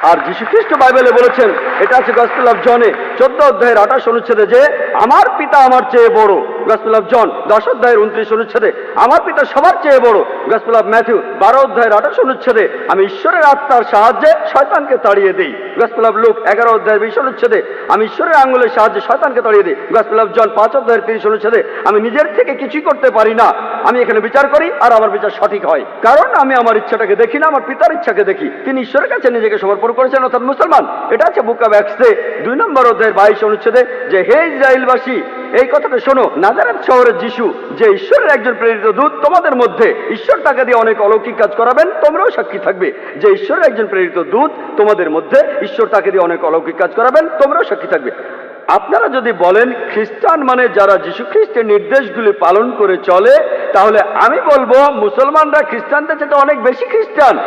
আর যীশু খ্রিস্ট বাইবেলে বলেছেন, এটা আছে গসপেল অফ জনে 14 অধ্যায়ের 28 অনুচ্ছেদে যে আমার পিতা আমার চেয়ে বড়। গসপেল অফ জন 10 অধ্যায়ের 29 অনুচ্ছেদে আমার পিতা সবার চেয়ে বড়। গসপেল অফ ম্যাথিউ 12 অধ্যায়ের 28 অনুচ্ছেদে আমি ঈশ্বরের আত্মার সাহায্যে শয়তানকে তাড়িয়ে দিই। গসপেল অফ লুক 11 অধ্যায়ের 20 অনুচ্ছেদে আমি ঈশ্বরের আঙ্গুলের সাহায্যে শয়তানকে তাড়িয়ে দিই। গসপেল অফ জন 5 অধ্যায়ের 30 অনুচ্ছেদে আমি নিজের থেকে কিছুই করতে পারি না, আমি এখানে বিচার করি আর আমার বিচার সঠিক হয়, কারণ আমি আমার ইচ্ছাটাকে দেখি না, আমার পিতার ইচ্ছাকে দেখি। তিনি ঈশ্বরের কাছে নিজেকে সমর্পণ করেছেন অর্থাৎ মুসলমান। এটা আছে বুক অফ অ্যাক্টসে 2 নম্বর অধ্যায়ের 22 অনুচ্ছেদে যে হে ইসরায়েলবাসী, এই কথাটা শোনো, নাজারেথ শহরের যিশু যে ঈশ্বরের একজন প্রেরিত দূত, তোমাদের মধ্যে ঈশ্বর তাকে দিয়ে অনেক অলৌকিক কাজ করাবেন, তোমরাও সাক্ষী থাকবে। যে ঈশ্বরের একজন প্রেরিত দূত, তোমাদের মধ্যে ঈশ্বর তাকে দিয়ে অনেক অলৌকিক কাজ করাবেন, তোমরাও সাক্ষী থাকবে। আপনারা যদি বলেন খ্রিস্টান মানে যারা যীশু খ্রিস্টের নির্দেশগুলি পালন করে চলে, তাহলে আমি বলবো মুসলমানরা খ্রিস্টানদের চেয়ে অনেক বেশি খ্রিস্টান।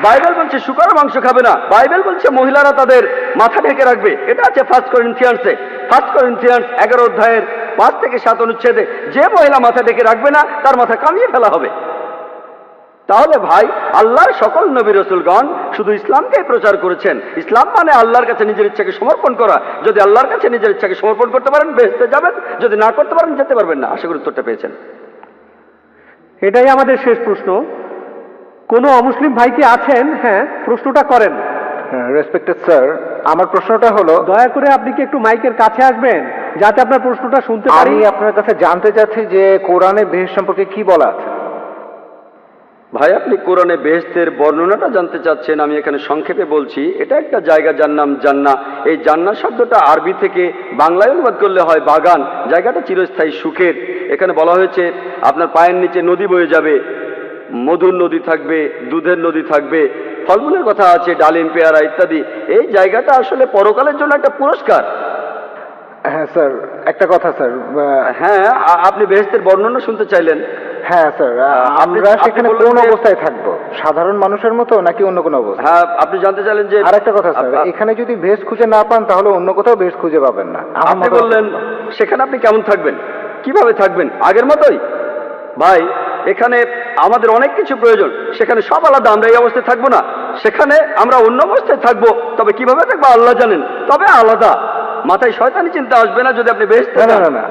বাইবেল বলছে শুকর মাংস খাবে না, বাইবেল বলছে মহিলারা তাদের মাথা ঢেকে রাখবে। এটা আছে 1 করিন্থিয়ান্সে 1 করিন্থিয়ান্স 11 অধ্যায়ের 5 থেকে 7 অনুচ্ছেদে যে মহিলা মাথা ঢেকে রাখবে না তার মাথা কামিয়ে ফেলা হবে। তাহলে ভাই, আল্লাহর সকল নবী রাসূলগণ শুধু ইসলামকে প্রচার করেছেন। ইসলাম মানে আল্লাহর কাছে নিজের ইচ্ছাকে সমর্পণ করা। যদি আল্লাহর কাছে নিজের ইচ্ছাকে সমর্পণ করতে পারেন বেহেশতে যাবেন, যদি না করতে পারেন যেতে পারবেন না। আশা করি উত্তরটা পেয়েছেন। এটাই আমাদের শেষ প্রশ্ন। কোনো অমুসলিম ভাই কি আছেন? হ্যাঁ, প্রশ্নটা করেন। রেসপেক্টেড স্যার, আমার প্রশ্নটা হলো, দয়া করে আপনি কি একটু মাইকের কাছে আসবেন যাতে আপনার প্রশ্নটা শুনতে পারি? আমি আপনার কাছে জানতে চাচ্ছি যে কোরআনে বেহেশত সম্পর্কে কি বলা আছে। ভাই, আপনি কোরআনে বেহেশতের বর্ণনাটা জানতে চাচ্ছেন, আমি এখানে সংক্ষেপে বলছি। এটা একটা জায়গা যার নাম জান্নাহ। এই জান্নাহ শব্দটা আরবি থেকে বাংলায় অনুবাদ করলে হয় বাগান। জায়গাটা চিরস্থায়ী সুখের। এখানে বলা হয়েছে আপনার পায়ের নিচে নদী বয়ে যাবে, মধুর নদী থাকবে, দুধের নদী থাকবে, ফলমূলের কথা আছে, ডালিম, পেয়ারা ইত্যাদি। এই জায়গাটা আসলে পরকালের জন্য একটা পুরস্কার। হ্যাঁ স্যার, একটা কথা স্যার। হ্যাঁ, আপনি বেহেশতের বর্ণনা শুনতে চাইলেন? হ্যাঁ স্যার, আমরা সেখানে কোন অবস্থায় থাকবো? সাধারণ মানুষের মতো নাকি অন্য কোনো অবস্থা? হ্যাঁ, আপনি জানতে চাইলেন যে। আর একটা কথা স্যার, এখানে যদি বেহেশত খুঁজে না পান তাহলে অন্য কোথাও বেহেশত খুঁজে পাবেন না। আপনি বললেন সেখানে আপনি কেমন থাকবেন, কিভাবে থাকবেন? আগের মতোই। ভাই, এখানে আমাদের অনেক কিছু প্রয়োজন, সেখানে সব আলাদা। আমরা এই অবস্থায় থাকবো না, সেখানে আমরা অন্য অবস্থায় থাকবো। তবে কিভাবে থাকবো আল্লাহ জানেন, তবে আলাদা। মাথায় শয়তানি চিন্তা আসবে না যদি আপনি বেহেশতে যান। না,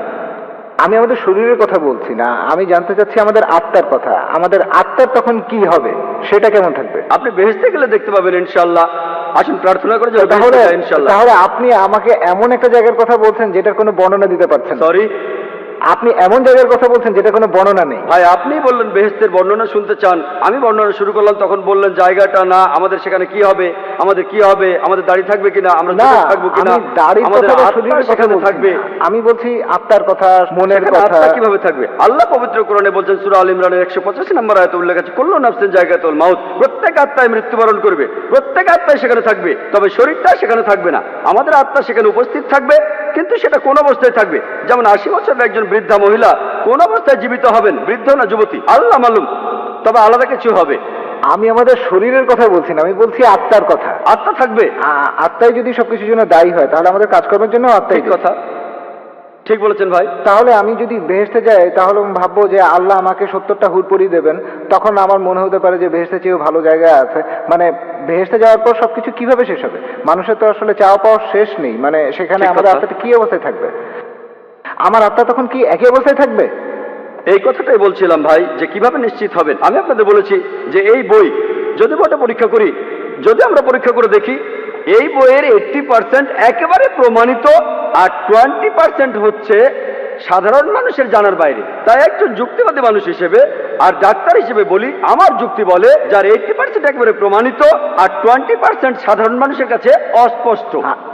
আমি আমাদের শরীরের কথা বলছি না, আমি জানতে চাচ্ছি আমাদের আত্মার কথা। আমাদের আত্মার তখন কি হবে, সেটা কেমন থাকবে? আপনি বেহেশতে গেলে দেখতে পাবেন ইনশাআল্লাহ। আসুন প্রার্থনা করে যাবেন ইনশাআল্লাহ। তাহলে আপনি আমাকে এমন একটা জায়গার কথা বলছেন যেটার কোনো বর্ণনা দিতে পারছেন। সরি, আপনি এমন জায়গার কথা বলছেন যেটা কোনো বর্ণনা নেই। ভাই, আপনি বললেন বেহেশতের বর্ণনা শুনতে চান, আমি বর্ণনা শুরু করলাম, তখন বললেন জায়গাটা না, আমাদের সেখানে কি হবে, আমাদের কি হবে, আমাদের দাড়ি থাকবে কিনা, আমরা থাকবো কিনা, আমাদের আত্মা সেখানে থাকবে। আমি বলছি আত্মার কথা, মনের কথা। আত্মা কিভাবে থাকবে? আল্লাহ পবিত্র কোরআনে বলছেন সূরা আল ইমরানের 185 নম্বর আয়াতে উল্লেখ আছে, কুল্লু নাফসিন যায়কাতুল মাউত। প্রত্যেক আত্মায় মৃত্যুবরণ করবে, প্রত্যেক আত্মায় সেখানে থাকবে, তবে শরীরটা সেখানে থাকবে না। আমাদের আত্মা সেখানে উপস্থিত থাকবে, কিন্তু সেটা কোন অবস্থায় থাকবে? যেমন 80 বছরের একজন বৃদ্ধা মহিলা কোন অবস্থায় জীবিত হবেন, বৃদ্ধ না যুবতী, আল্লাহ মালুম, তবে আলাদা কিছু হবে। আমি আমাদের শরীরের কথা বলছি না, আমি বলছি আত্মার কথা। আত্মা থাকবে। আত্মাই যদি সবকিছুর জন্য দায়ী হয় তাহলে আমাদের কাজকর্মের জন্য আত্মাই কথা। ঠিক বলেছেন ভাই। তাহলে আমি যদি বেহেশতে যাই তাহলে ভাববো যে আল্লাহ আমাকে 70টা হুর পরিয়ে দেবেন, তখন আমার মনে হতে পারে যে বেহেশতে চেয়েও ভালো জায়গায় আছে। মানে বেহেশতে যাওয়ার পর সবকিছু কিভাবে শেষ হবে? মানুষের তো আসলে চাওয়া পাওয়ার শেষ নেই। মানে সেখানে আমাদের আত্মাটা কি অবস্থায় থাকবে? আমার আত্মা তখন কি একই অবস্থায় থাকবে? এই কথাটাই বলছিলাম ভাই, যে কিভাবে নিশ্চিত হবেন। আমি আপনাদের বলেছি যে এই বই যদি বইটা পরীক্ষা করি, যদি আমরা পরীক্ষা করে দেখি এই বইয়ের 80% একেবারে প্রমাণিত, আর 20% হচ্ছে সাধারণ মানুষের জানার বাইরে। তাই একজন যুক্তিবাদী মানুষ হিসেবে আর ডাক্তার হিসেবে বলি, আমার যুক্তি বলে যার 80% একেবারে প্রমাণিত আর 20% সাধারণ মানুষের কাছে অস্পষ্ট।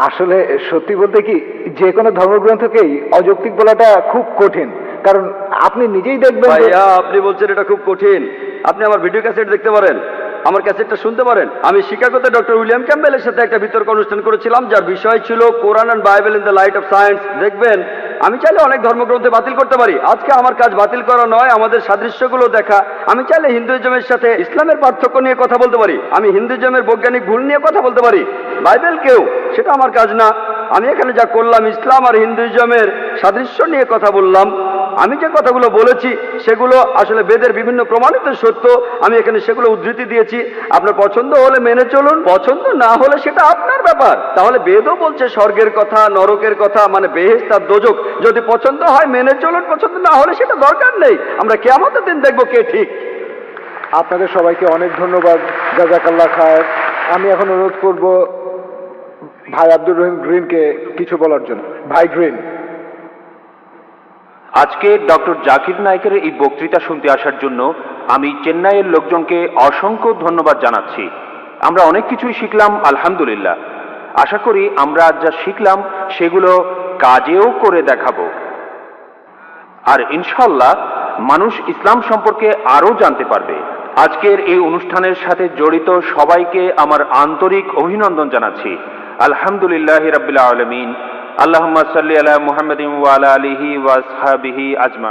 আসলে সত্যি বলতে কি, যে কোনো ধর্মগ্রন্থকেই অযৌক্তিক বলাটা খুব কঠিন, কারণ আপনি নিজেই দেখবেন। ভাইয়া, আপনি বলছেন এটা খুব কঠিন, আপনি আমার ভিডিও ক্যাসেট দেখতে পারেন। আমার ক্যাসেটটা শুনতে পারেন। আমি শিকাগোতে ডক্টর উইলিয়াম ক্যাম্বেলের সাথে একটা বিতর্ক অনুষ্ঠান করেছিলাম, যার বিষয় ছিল Quran and Bible in the light of science. দেখবেন, আমি চাইলে অনেক ধর্মগ্রন্থে বাতিল করতে পারি। আজকে আমার কাজ বাতিল করা নয়, আমাদের সাদৃশ্যগুলো দেখা। আমি চাইলে হিন্দুইজমের সাথে ইসলামের পার্থক্য নিয়ে কথা বলতে পারি, আমি হিন্দুইজমের বৈজ্ঞানিক ভুল নিয়ে কথা বলতে পারি। বাইবেল কেউ, সেটা আমার কাজ না। আমি এখানে যা করলাম, ইসলাম আর হিন্দুইজমের সাদৃশ্য নিয়ে কথা বললাম। আমি যে কথাগুলো বলেছি সেগুলো আসলে বেদের বিভিন্ন প্রমাণিত সত্য, আমি এখানে সেগুলো উদ্ধৃতি দিয়েছি। আপনার পছন্দ হলে মেনে চলুন, পছন্দ না হলে সেটা আপনার ব্যাপার। তাহলে বেদও বলছে স্বর্গের কথা, নরকের কথা, মানে বেহেশত আর দোজখ। যদি পছন্দ হয় মেনে চলুন, পছন্দ না হলে সেটা দরকার নেই। আমরা কিয়ামতের দিন দেখবো কে ঠিক। আপনাদের সবাইকে অনেক ধন্যবাদ, জাযাকাল্লাহ খায়ের। আমি এখন অনুরোধ করব ভাই আব্দুর রহিম গ্রিনকে কিছু বলার জন্য। ভাই গ্রিন। আজকে ডক্টর জাকির নায়েকের এই বক্তৃতা শুনতে আসার জন্য আমি চেন্নাইয়ের লোকজনকে অসংখ্য ধন্যবাদ জানাচ্ছি। আমরা অনেক কিছুই শিখলাম, আলহামদুলিল্লাহ। আশা করি আমরা আজ যা শিখলাম সেগুলো কাজেও করে দেখাবো, আর ইনশাল্লাহ মানুষ ইসলাম সম্পর্কে আরও জানতে পারবে। আজকের এই অনুষ্ঠানের সাথে জড়িত সবাইকে আমার আন্তরিক অভিনন্দন জানাচ্ছি। আলহামদুলিল্লাহ রাব্বিল আলামিন। আল্লাহুম্মা সাল্লি আলা মুহাম্মাদিন ওয়া আলা আলিহি ওয়া আসহাবিহি আজমাইন।